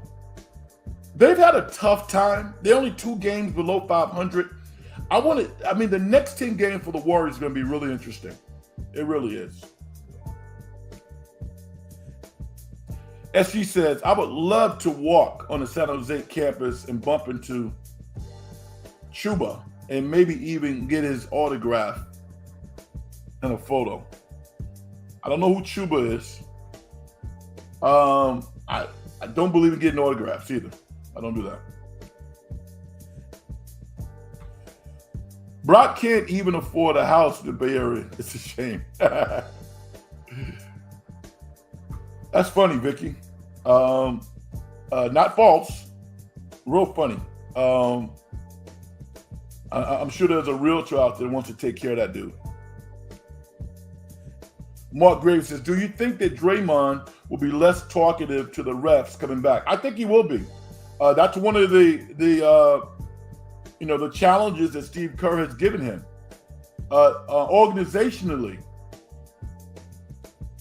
they've had a tough time. They're only 2 games below 500. The next 10 games for the Warriors is going to be really interesting. It really is. SG says, I would love to walk on the San Jose campus and bump into Chuba and maybe even get his autograph and a photo. I don't know who Chuba is. I don't believe in getting autographs either. I don't do that. Brock can't even afford a house in the Bay Area. It's a shame. That's funny, Vicky. Not false. Real funny. I'm sure there's a realtor out there that wants to take care of that dude. Mark Graves says, do you think that Draymond will be less talkative to the refs coming back? I think he will be. That's one of the challenges that Steve Kerr has given him. Organizationally,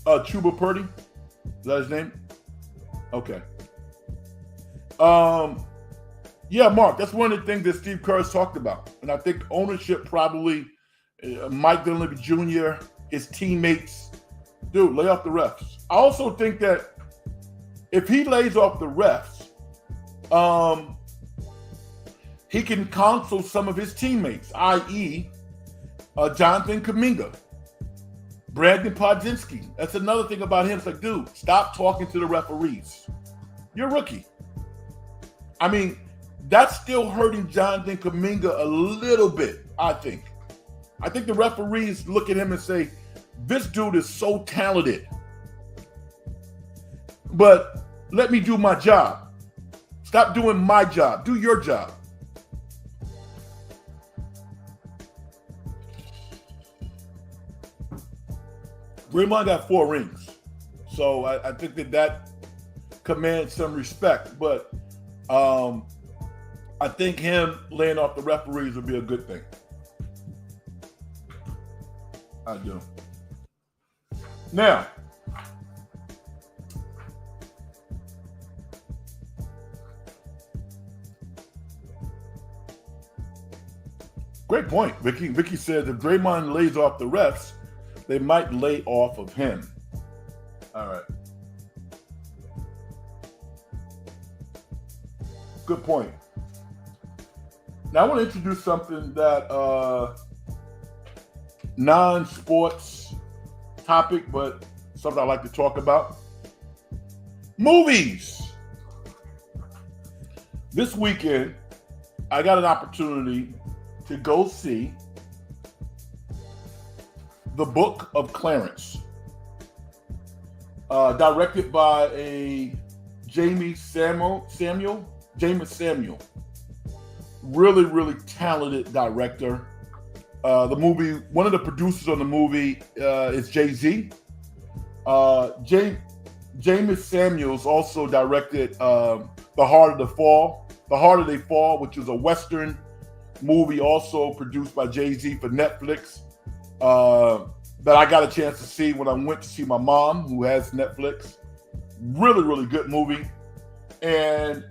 Chuba Purdy, is that his name? Okay. Yeah, Mark, that's one of the things that Steve Kerr has talked about. And I think ownership probably, Mike Dunleavy Jr., his teammates, dude, lay off the refs. I also think that if he lays off the refs, he can counsel some of his teammates, i.e., Jonathan Kuminga, Brandon Podzinski. That's another thing about him. It's like, dude, stop talking to the referees. You're a rookie. I mean, that's still hurting Jonathan Kuminga a little bit, I think. I think the referees look at him and say, this dude is so talented, but let me do my job. Stop doing my job. Do your job. Draymond got 4 rings. So I think that commands some respect. But I think him laying off the referees would be a good thing. I do. Now, great point, Vicky. Vicky says if Draymond lays off the refs, they might lay off of him. All right. Good point. Now I want to introduce something that non-sports topic, but something I like to talk about. Movies. This weekend, I got an opportunity to go see The Book of Clarence, directed by a James Samuel. Really, really talented director. The movie, one of the producers on the movie is Jay-Z. James Samuels also directed The Heart of They Fall, which is a Western movie also produced by Jay-Z for Netflix, that I got a chance to see when I went to see my mom, who has Netflix. Really, really good movie. And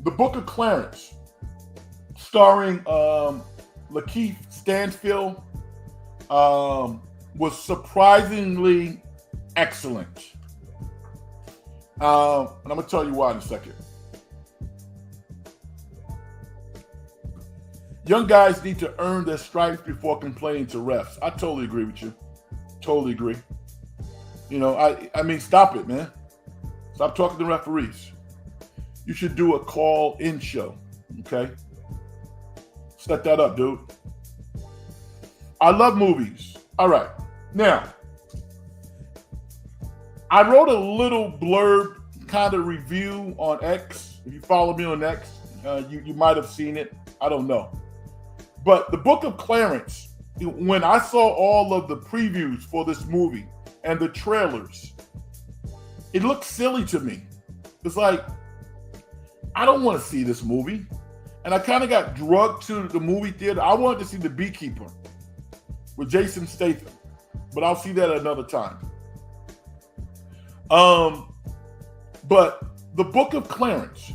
The Book of Clarence, starring Lakeith Stanfield, was surprisingly excellent. And I'm going to tell you why in a second. Young guys need to earn their stripes before complaining to refs. I totally agree with you. Totally agree. You know, I mean, stop it, man. Stop talking to referees. You should do a call-in show, okay? Set that up, dude. I love movies. All right. Now, I wrote a little blurb kind of review on X. If you follow me on X, you might have seen it. I don't know. But The Book of Clarence, when I saw all of the previews for this movie and the trailers, it looked silly to me. It's like, I don't want to see this movie. And I kind of got drugged to the movie theater. I wanted to see The Beekeeper with Jason Statham, but I'll see that another time. But The Book of Clarence,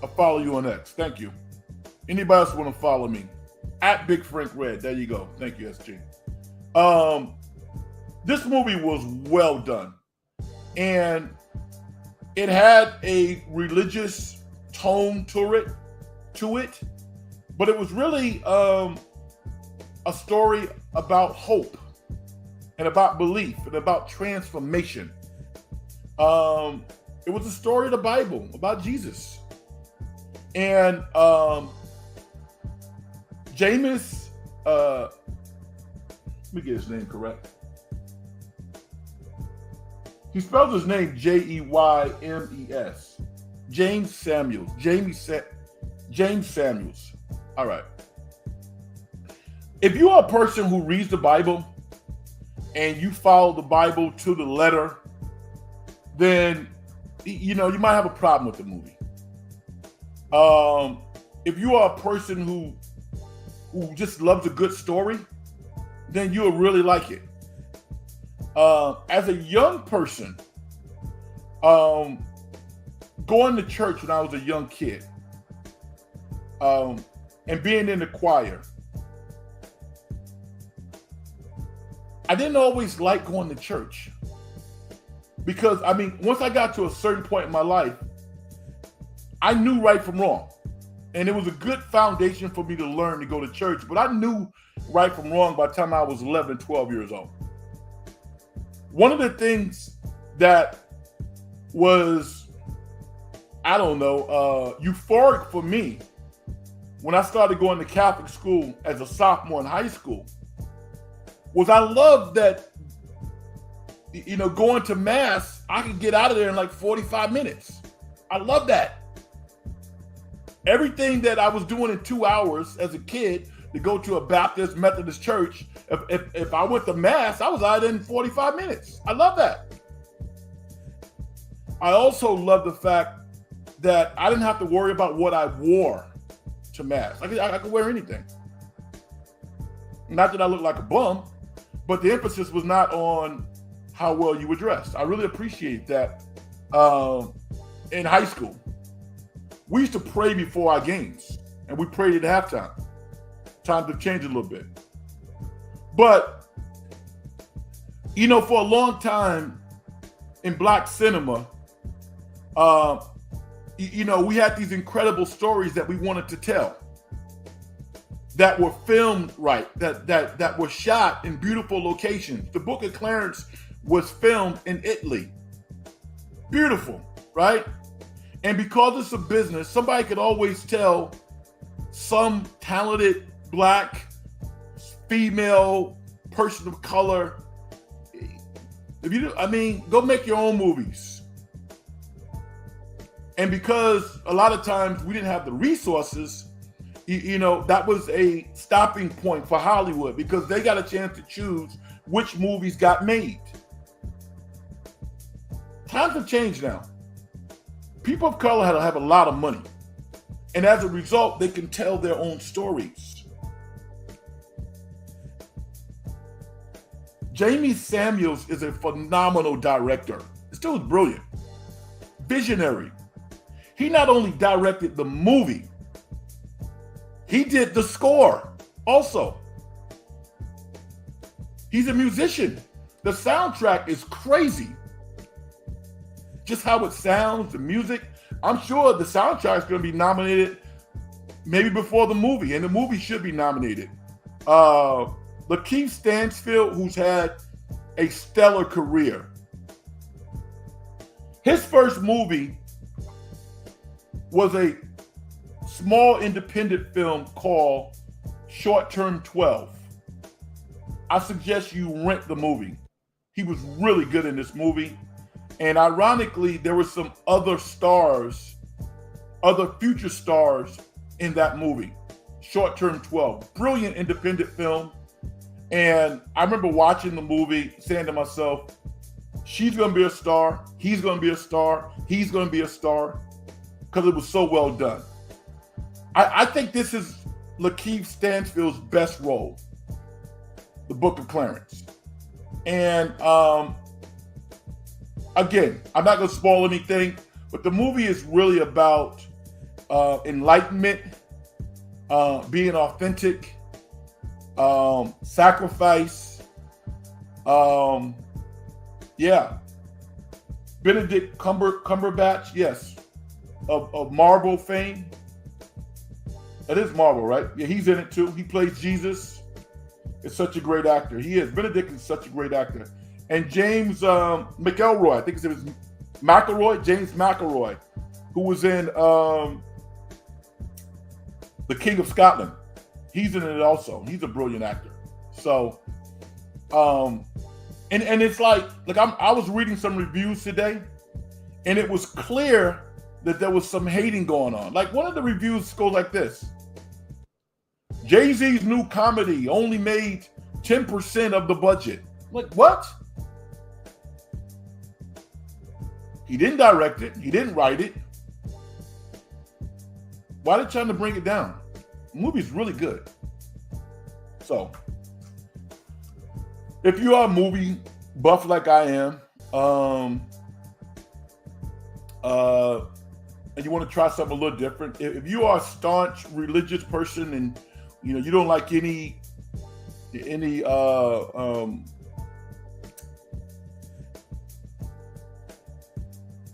I'll follow you on X. Thank you. Anybody else want to follow me? At Big Frank Red. There you go. Thank you, SG. This movie was well done. And it had a religious tone to it, but it was really a story about hope and about belief and about transformation. It was a story of the Bible about Jesus. And James, let me get his name correct. He spells his name Jeymes. James Samuels. James Samuels. All right. If you are a person who reads the Bible and you follow the Bible to the letter, then you might have a problem with the movie. If you are a person who just loves a good story, then you'll really like it. As a young person, going to church when I was a young kid, and being in the choir, I didn't always like going to church because, once I got to a certain point in my life, I knew right from wrong. And it was a good foundation for me to learn to go to church, but I knew right from wrong by the time I was 11, 12 years old. One of the things that was, euphoric for me when I started going to Catholic school as a sophomore in high school was I loved that, going to mass, I could get out of there in like 45 minutes. I love that. Everything that I was doing in 2 hours as a kid, to go to a Baptist Methodist church. If I went to mass, I was out in 45 minutes. I love that. I also love the fact that I didn't have to worry about what I wore to mass. I could wear anything. Not that I look like a bum, but the emphasis was not on how well you were dressed. I really appreciate that. In high school, we used to pray before our games, and we prayed at halftime. Times have changed a little bit. But, for a long time in Black cinema, we had these incredible stories that we wanted to tell, that were filmed right, that were shot in beautiful locations. The Book of Clarence was filmed in Italy. Beautiful, right? And because it's a business, somebody could always tell some talented Black female person of color. Go make your own movies. And because a lot of times we didn't have the resources, that was a stopping point for Hollywood, because they got a chance to choose which movies got made. Times have changed now. People of color have a lot of money. And as a result, they can tell their own stories. Jamie Samuels is a phenomenal director. Still brilliant. Visionary. He not only directed the movie, he did the score also. He's a musician. The soundtrack is crazy. Just how it sounds, the music. I'm sure the soundtrack is going to be nominated maybe before the movie, and the movie should be nominated. Lakeith Stanfield, who's had a stellar career. His first movie was a small independent film called Short Term 12. I suggest you rent the movie. He was really good in this movie. And ironically, there were some other stars, other future stars in that movie. Short Term 12. Brilliant independent film. And I remember watching the movie, saying to myself, she's going to be a star. He's going to be a star. He's going to be a star. Because it was so well done. I think this is Lakeith Stanfield's best role. The Book of Clarence. And again, I'm not going to spoil anything, but the movie is really about enlightenment, being authentic, sacrifice. Benedict Cumberbatch, yes, of Marvel fame. It is Marvel, right? Yeah, he's in it too. He plays Jesus. It's such a great actor. He is. Benedict is such a great actor. And James McElroy, I think his name is James McElroy, who was in The King of Scotland. He's in it also. He's a brilliant actor. So, and it's like I was reading some reviews today, and it was clear that there was some hating going on. Like, one of the reviews goes like this: Jay-Z's new comedy only made 10% of the budget. Like, what? He didn't direct it. He didn't write it. Why are they trying to bring it down? The movie's really good. So, if you are a movie buff like I am, and you want to try something a little different, if you are a staunch religious person and you don't like any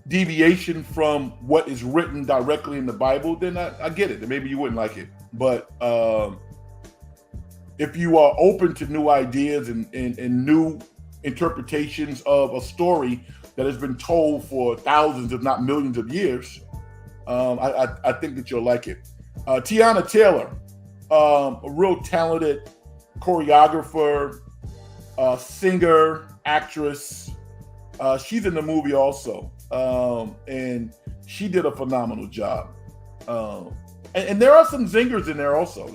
deviation from what is written directly in the Bible, then I get it. Maybe you wouldn't like it. But if you are open to new ideas and new interpretations of a story that has been told for thousands, if not millions of years, I think that you'll like it. Tiana Taylor, a real talented choreographer, singer, actress. She's in the movie also. And she did a phenomenal job. And there are some zingers in there also.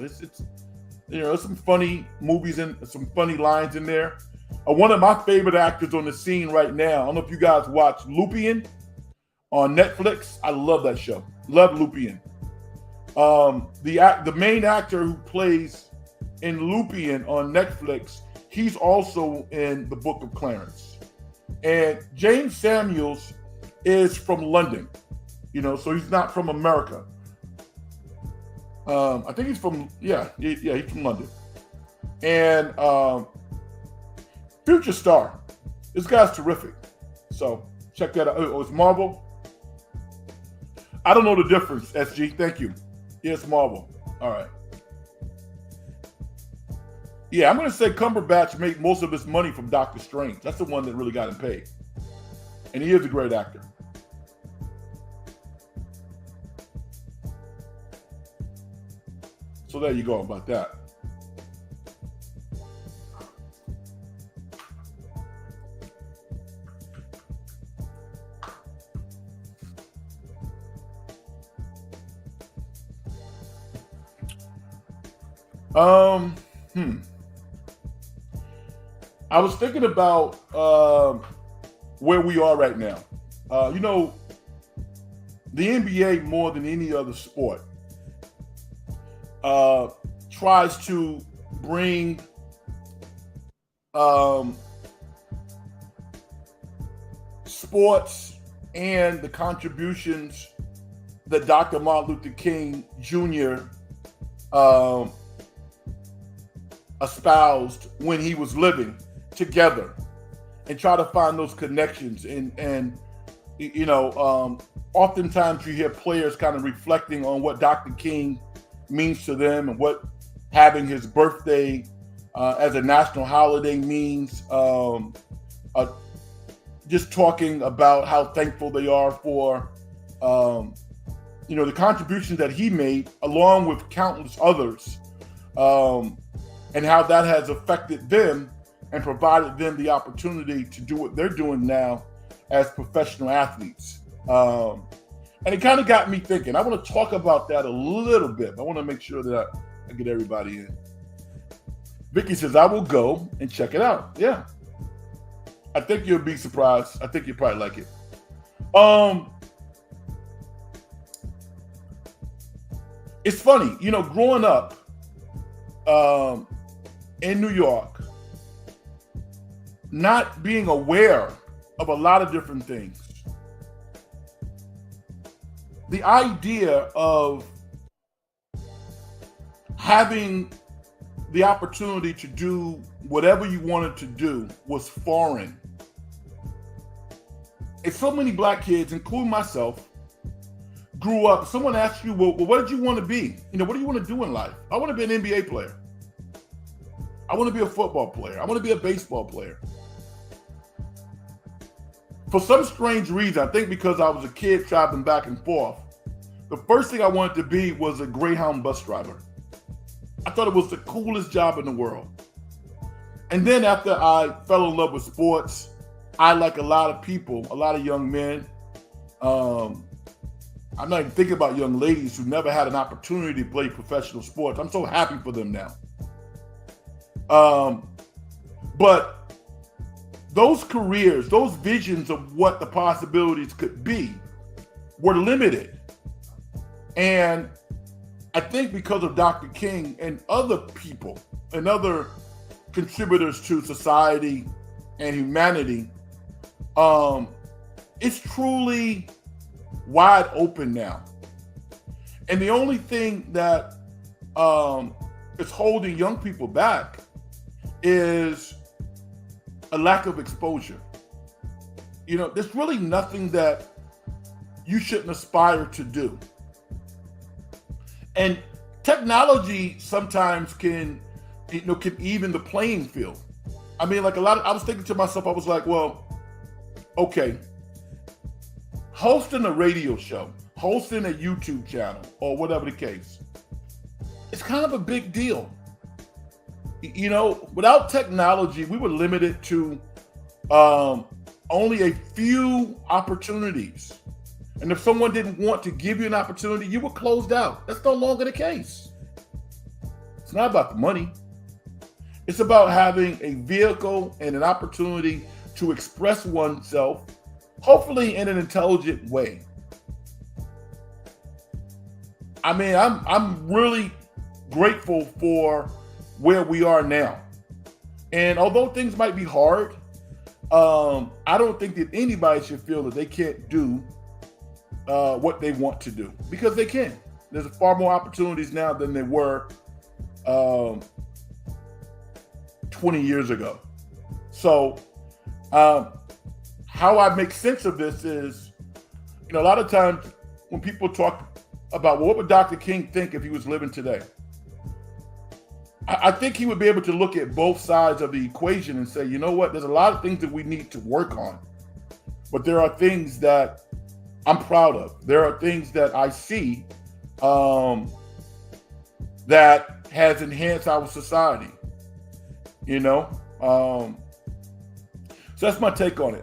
There's some funny movies and some funny lines in there. One of my favorite actors on the scene right now. I don't know if you guys watch Lupin on Netflix. I love that show. Love Lupin. The main actor who plays in Lupin on Netflix, he's also in the Book of Clarence. And James Samuels is from London, so he's not from America. I think he's from, he's from London. And future star. This guy's terrific. So check that out. Oh, it's Marvel. I don't know the difference, SG. Thank you. Yeah, it's Marvel. All right. Yeah, I'm going to say Cumberbatch made most of his money from Doctor Strange. That's the one that really got him paid. And he is a great actor. So there you go about that. I was thinking about where we are right now. The NBA, more than any other sport, tries to bring sports and the contributions that Dr. Martin Luther King Jr. Espoused when he was living together, and try to find those connections. And oftentimes you hear players kind of reflecting on what Dr. King means to them and what having his birthday as a national holiday means. Just talking about how thankful they are for the contributions that he made, along with countless others, and how that has affected them and provided them the opportunity to do what they're doing now as professional athletes. And it kind of got me thinking. I want to talk about that a little bit. I want to make sure that I get everybody in. Vicky says, I will go and check it out. Yeah. I think you'll be surprised. I think you'll probably like it. It's funny, growing up in New York, not being aware of a lot of different things. The idea of having the opportunity to do whatever you wanted to do was foreign. And so many black kids, including myself, grew up. Someone asked you, well, what did you want to be? What do you want to do in life? I want to be an NBA player. I want to be a football player. I want to be a baseball player. For some strange reason, I think because I was a kid traveling back and forth, the first thing I wanted to be was a Greyhound bus driver. I thought it was the coolest job in the world. And then after I fell in love with sports, I, like a lot of people, a lot of young men, I'm not even thinking about young ladies who never had an opportunity to play professional sports. I'm so happy for them now. But those careers, those visions of what the possibilities could be were limited. And I think because of Dr. King and other people and other contributors to society and humanity, it's truly wide open now. And the only thing that is holding young people back is a lack of exposure. There's really nothing that you shouldn't aspire to do. And technology sometimes can even the playing field. I mean, I was thinking to myself, I was like, well, okay, hosting a radio show, hosting a YouTube channel, or whatever the case, it's kind of a big deal. Without technology, we were limited to only a few opportunities. And if someone didn't want to give you an opportunity, you were closed out. That's no longer the case. It's not about the money. It's about having a vehicle and an opportunity to express oneself, hopefully in an intelligent way. I mean, I'm really grateful for where we are now. And although things might be hard, I don't think that anybody should feel that they can't do what they want to do, because they can. There's far more opportunities now than there were 20 years ago. So how I make sense of this is, a lot of times when people talk about, well, what would Dr. King think if he was living today? I think he would be able to look at both sides of the equation and say, you know what, there's a lot of things that we need to work on, but there are things that I'm proud of. There are things that I see that has enhanced our society, So that's my take on it.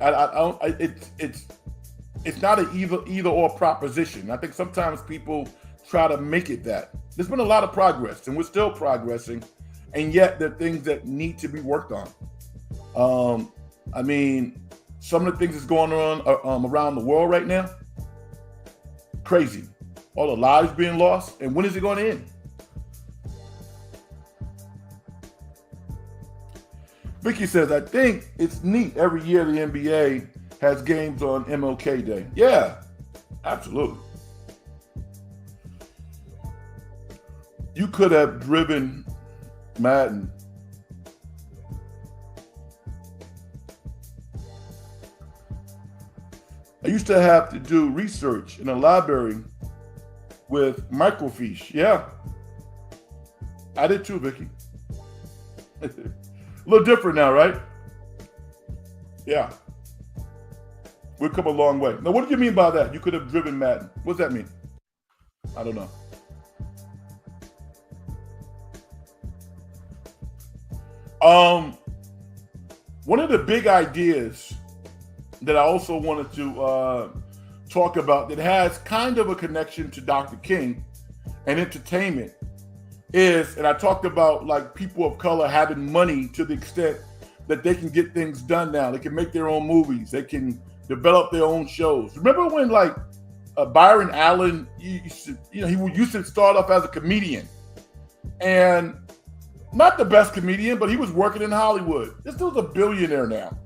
It's not an either or proposition. I think sometimes people try to make it that. There's been a lot of progress, and we're still progressing, and yet there are things that need to be worked on. I mean, some of the things that's going on around the world right now, crazy. All the lives being lost, and when is it going to end? Vicky says, I think it's neat every year the NBA has games on MLK Day. Yeah, absolutely. You could have driven Madden. I used to have to do research in a library with microfiche. Yeah, I did too, Vicky. A little different now, right? Yeah. We've come a long way. Now, what do you mean by that? You could have driven Madden. What does that mean? I don't know. One of the big ideas that I also wanted to talk about that has kind of a connection to Dr. King and entertainment is, and I talked about like people of color having money to the extent that they can get things done now. They can make their own movies. They can develop their own shows. Remember when like Byron Allen, he used to start off as a comedian, and not the best comedian, but he was working in Hollywood. This dude's a billionaire now.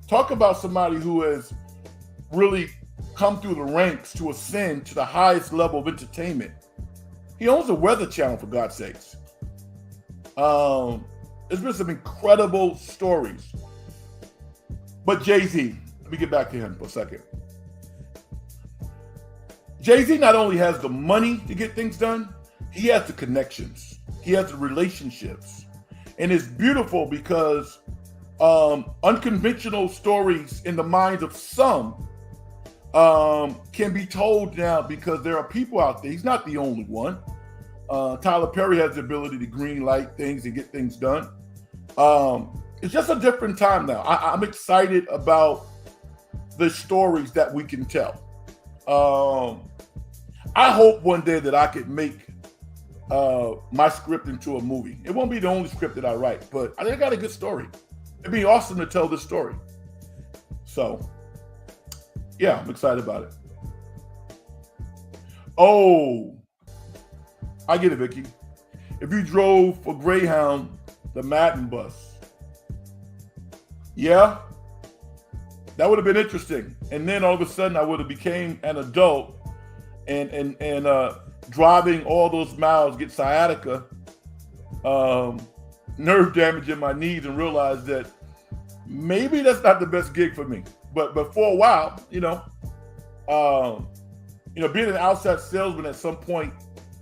Talk about somebody who has really come through the ranks to ascend to the highest level of entertainment. He owns a weather channel, for God's sakes. There's been some incredible stories. But Jay-Z, let me get back to him for a second. Jay-Z not only has the money to get things done, he has the connections. He has the relationships. And it's beautiful because unconventional stories in the minds of some can be told now because there are people out there. He's not the only one. Tyler Perry has the ability to green light things and get things done. It's just a different time now. I'm excited about the stories that we can tell. I hope one day that I could make my script into a movie. It won't be the only script that I write, but I think I got a good story. It'd be awesome to tell this story. So, yeah, I'm excited about it. Oh, I get it, Vicky. If you drove for Greyhound, the Madden bus, yeah, that would have been interesting. And then all of a sudden, I would have became an adult and driving all those miles, get sciatica, nerve damage in my knees, and realize that maybe that's not the best gig for me. But for a while, being an outside salesman at some point,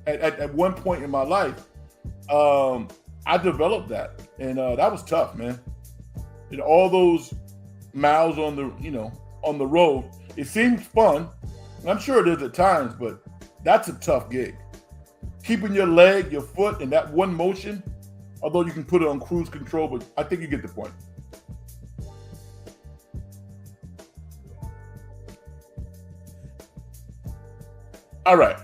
at one point in my life, I developed that, and that was tough, man. All those miles on the road, it seems fun. And I'm sure it is at times, but that's a tough gig. Keeping your leg, your foot in that one motion, although you can put it on cruise control, but I think you get the point. All right.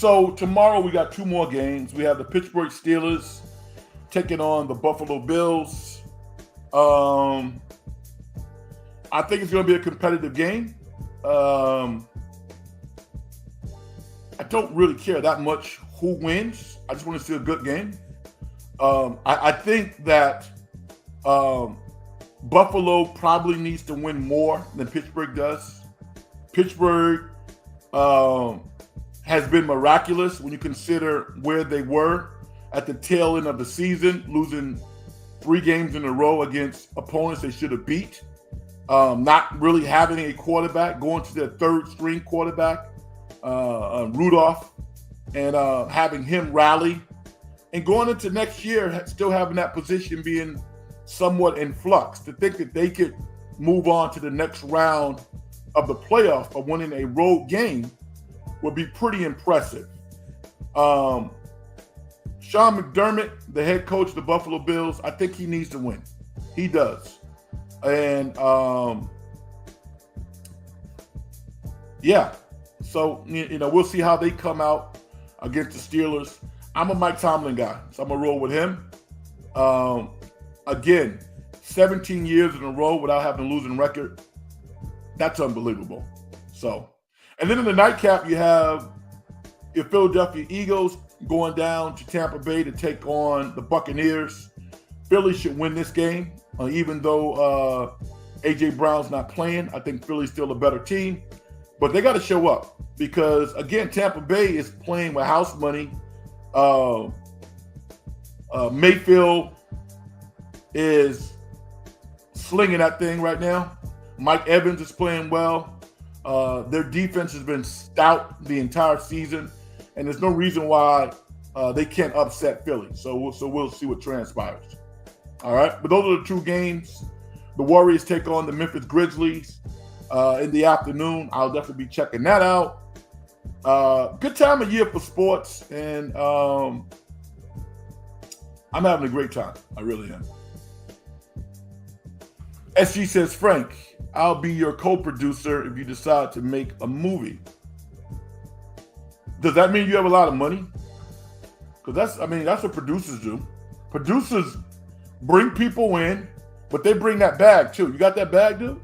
So tomorrow we got two more games. We have the Pittsburgh Steelers taking on the Buffalo Bills. I think it's going to be a competitive game. I don't really care that much who wins. I just want to see a good game. I think that Buffalo probably needs to win more than Pittsburgh does. Pittsburgh has been miraculous when you consider where they were at the tail end of the season, losing 3 games in a row against opponents they should have beat. Not really having a quarterback, going to their third string quarterback, Rudolph, and having him rally. And going into next year, still having that position being somewhat in flux. To think that they could move on to the next round of the playoff by winning a road game would be pretty impressive. Sean McDermott, the head coach of the Buffalo Bills, I think he needs to win. He does. And yeah, so we'll see how they come out against the Steelers. I'm a Mike Tomlin guy, so I'm gonna roll with him. Again, 17 years in a row without having a losing record. That's unbelievable. So, and then in the nightcap, you have your Philadelphia Eagles going down to Tampa Bay to take on the Buccaneers. Philly should win this game, even though A.J. Brown's not playing. I think Philly's still a better team, but they got to show up because, again, Tampa Bay is playing with house money. Mayfield is slinging that thing right now. Mike Evans is playing well. Their defense has been stout the entire season, and there's no reason why they can't upset Philly. So we'll see what transpires. All right, but those are the 2 games. The Warriors take on the Memphis Grizzlies in the afternoon. I'll definitely be checking that out. Good time of year for sports, and I'm having a great time. I really am. SG says, Frank, I'll be your co-producer if you decide to make a movie. Does that mean you have a lot of money? Because that's what producers do. Producers bring people in, but they bring that bag too. You got that bag, dude?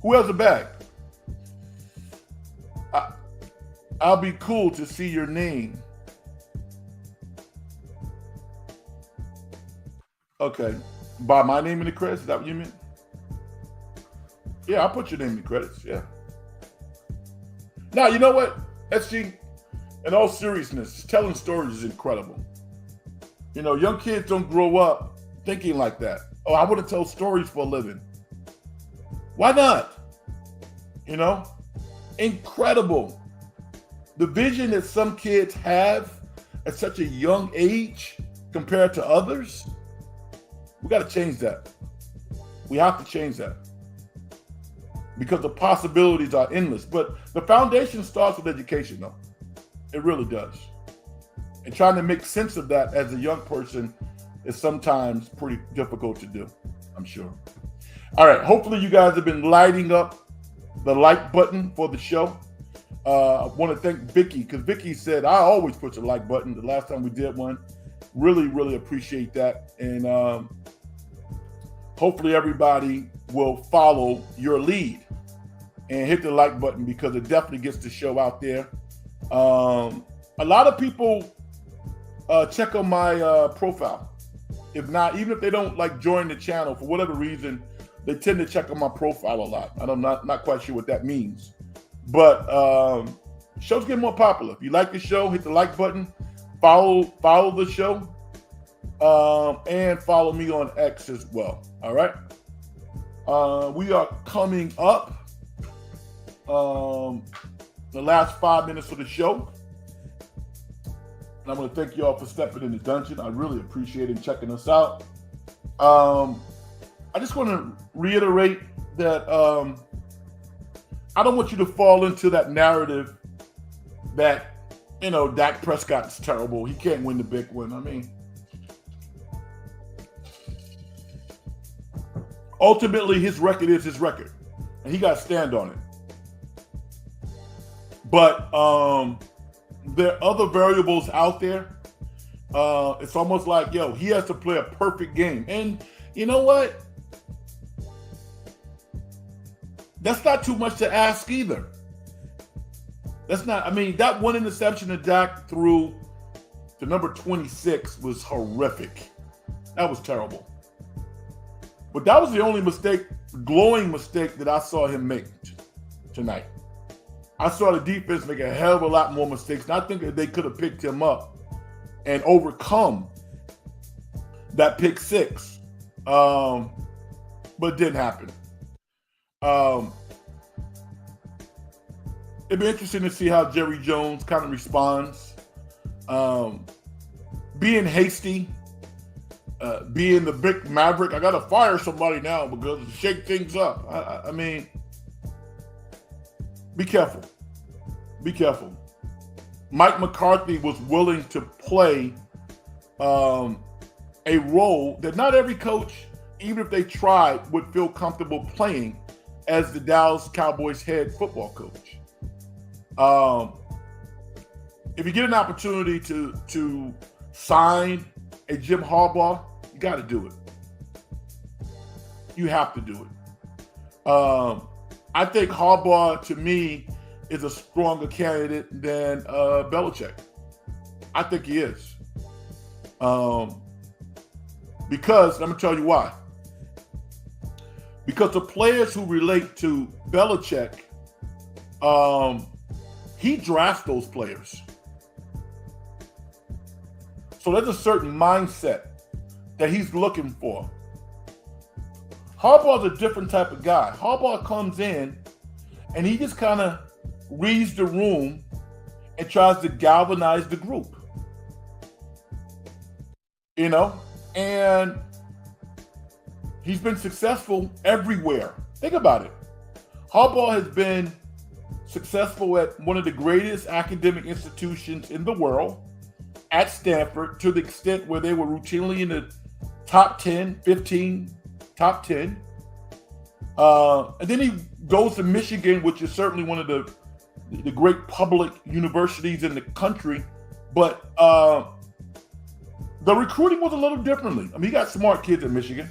Who has a bag? I'll be cool to see your name. Okay. By my name in the credits? Is that what you meant? Yeah, I'll put your name in the credits. Yeah. Now, you know what, SG? In all seriousness, telling stories is incredible. Young kids don't grow up thinking like that. Oh, I want to tell stories for a living. Why not? Incredible. The vision that some kids have at such a young age compared to others, we got to change that. We have to change that because the possibilities are endless. But the foundation starts with education, though. It really does. And trying to make sense of that as a young person is sometimes pretty difficult to do, I'm sure. All right. Hopefully you guys have been lighting up the like button for the show. I want to thank Vicky, because Vicky said, I always push the like button. The last time we did one. Really, really appreciate that. And hopefully everybody will follow your lead and hit the like button, because it definitely gets the show out there. A lot of people check on my profile. If not, even if they don't join the channel for whatever reason, they tend to check on my profile a lot. I'm not quite sure what that means. But show's getting more popular. If you like the show, hit the like button, follow the show, and follow me on X as well. All right. We are coming up the last 5 minutes of the show. And I want to thank you all for stepping in the dungeon. I really appreciate it checking us out. I just want to reiterate that I don't want you to fall into that narrative that, Dak Prescott's terrible. He can't win the big one. I mean, ultimately, his record is his record, and he got to stand on it. But there are other variables out there. It's almost like, yo, he has to play a perfect game. And you know what? That's not too much to ask either. That's not, I mean, that one interception that Dak threw to number 26 was horrific. That was terrible. But that was the only mistake, glowing mistake that I saw him make tonight. I saw the defense make a hell of a lot more mistakes. And I think that they could have picked him up and overcome that pick six. But it didn't happen. It'd be interesting to see how Jerry Jones kind of responds. Being hasty, being the big maverick. I got to fire somebody now because to shake things up. I mean, be careful. Be careful. Mike McCarthy was willing to play a role that not every coach, even if they tried, would feel comfortable playing as the Dallas Cowboys head football coach. If you get an opportunity to sign a Jim Harbaugh, you got to do it. You have to do it. I think Harbaugh, to me, is a stronger candidate than Belichick. I think he is. Because, let me tell you why. Because the players who relate to Belichick, he drafts those players. So there's a certain mindset that he's looking for. Harbaugh's a different type of guy. Harbaugh comes in and he just kind of reads the room and tries to galvanize the group. You know? And he's been successful everywhere. Think about it. Harbaugh has been successful at one of the greatest academic institutions in the world, at Stanford, to the extent where they were routinely in the top 10, 15, top 10. And then he goes to Michigan, which is certainly one of the great public universities in the country. But the recruiting was a little differently. I mean, he got smart kids in Michigan,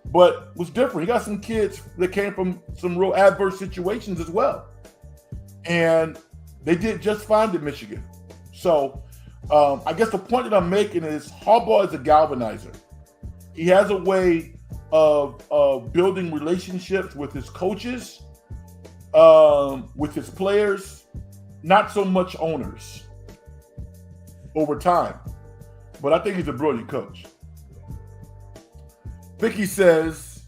but it was different. He got some kids that came from some real adverse situations as well. And they did just fine in Michigan. So I guess the point that I'm making is Harbaugh is a galvanizer. He has a way of building relationships with his coaches, with his players, not so much owners over time. But I think he's a brilliant coach. Vicky says,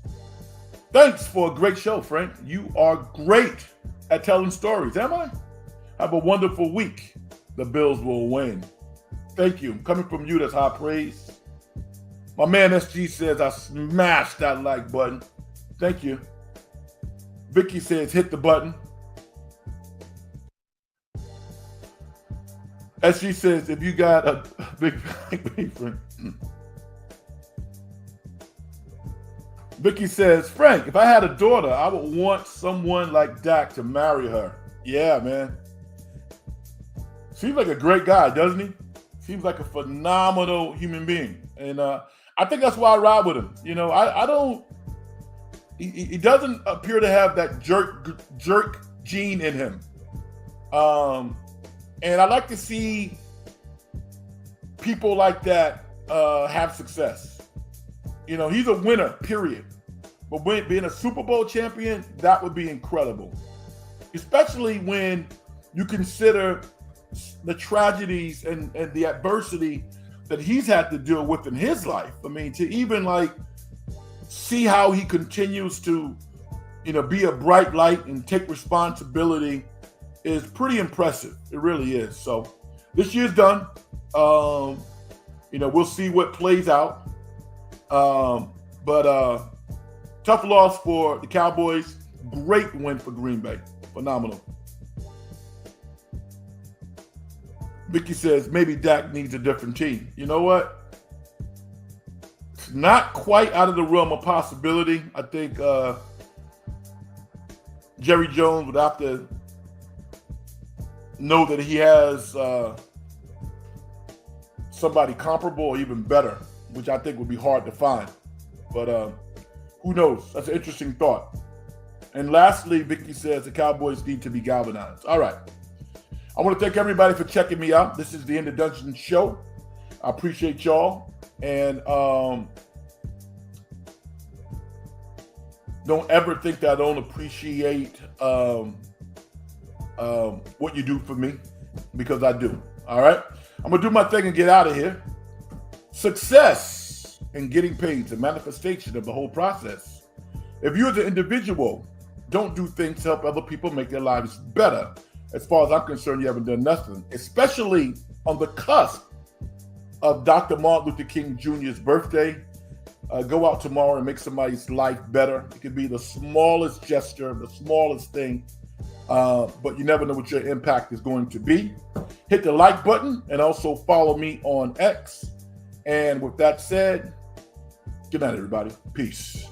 thanks for a great show, Frank. You are great at telling stories. Am I? Have a wonderful week. The Bills will win. Thank you. Coming from you, that's high praise. My man SG says, I smashed that like button. Thank you. Vicky says, hit the button. SG says, if you got a big friend. Vicky says, Frank, if I had a daughter, I would want someone like Dak to marry her. Yeah, man. Seems like a great guy, doesn't he? Seems like a phenomenal human being. And I think that's why I ride with him. You know, I don't, he doesn't appear to have that jerk gene in him. And I like to see people like that have success. You know, he's a winner, period. But being a Super Bowl champion, that would be incredible. Especially when you consider the tragedies and the adversity that he's had to deal with in his life. I mean, to even like see how he continues to, you know, be a bright light and take responsibility is pretty impressive. It really is. So this year's done. You know, we'll see what plays out. But tough loss for the Cowboys. Great win for Green Bay. Phenomenal. Vicky says maybe Dak needs a different team. You know what? It's not quite out of the realm of possibility. I think Jerry Jones would have to know that he has somebody comparable or even better, which I think would be hard to find. But who knows? That's an interesting thought. And lastly, Vicky says the Cowboys need to be galvanized. All right. I want to thank everybody for checking me out. This is the In the Dungeon show. I appreciate y'all. And don't ever think that I don't appreciate what you do for me, because I do. All right. I'm going to do my thing and get out of here. Success in getting paid is a manifestation of the whole process. If you as an individual don't do things to help other people make their lives better, as far as I'm concerned, you haven't done nothing, especially on the cusp of Dr. Martin Luther King Jr.'s birthday. Go out tomorrow and make somebody's life better. It could be the smallest gesture, the smallest thing, but you never know what your impact is going to be. Hit the like button and also follow me on X. And with that said, good night, everybody. Peace.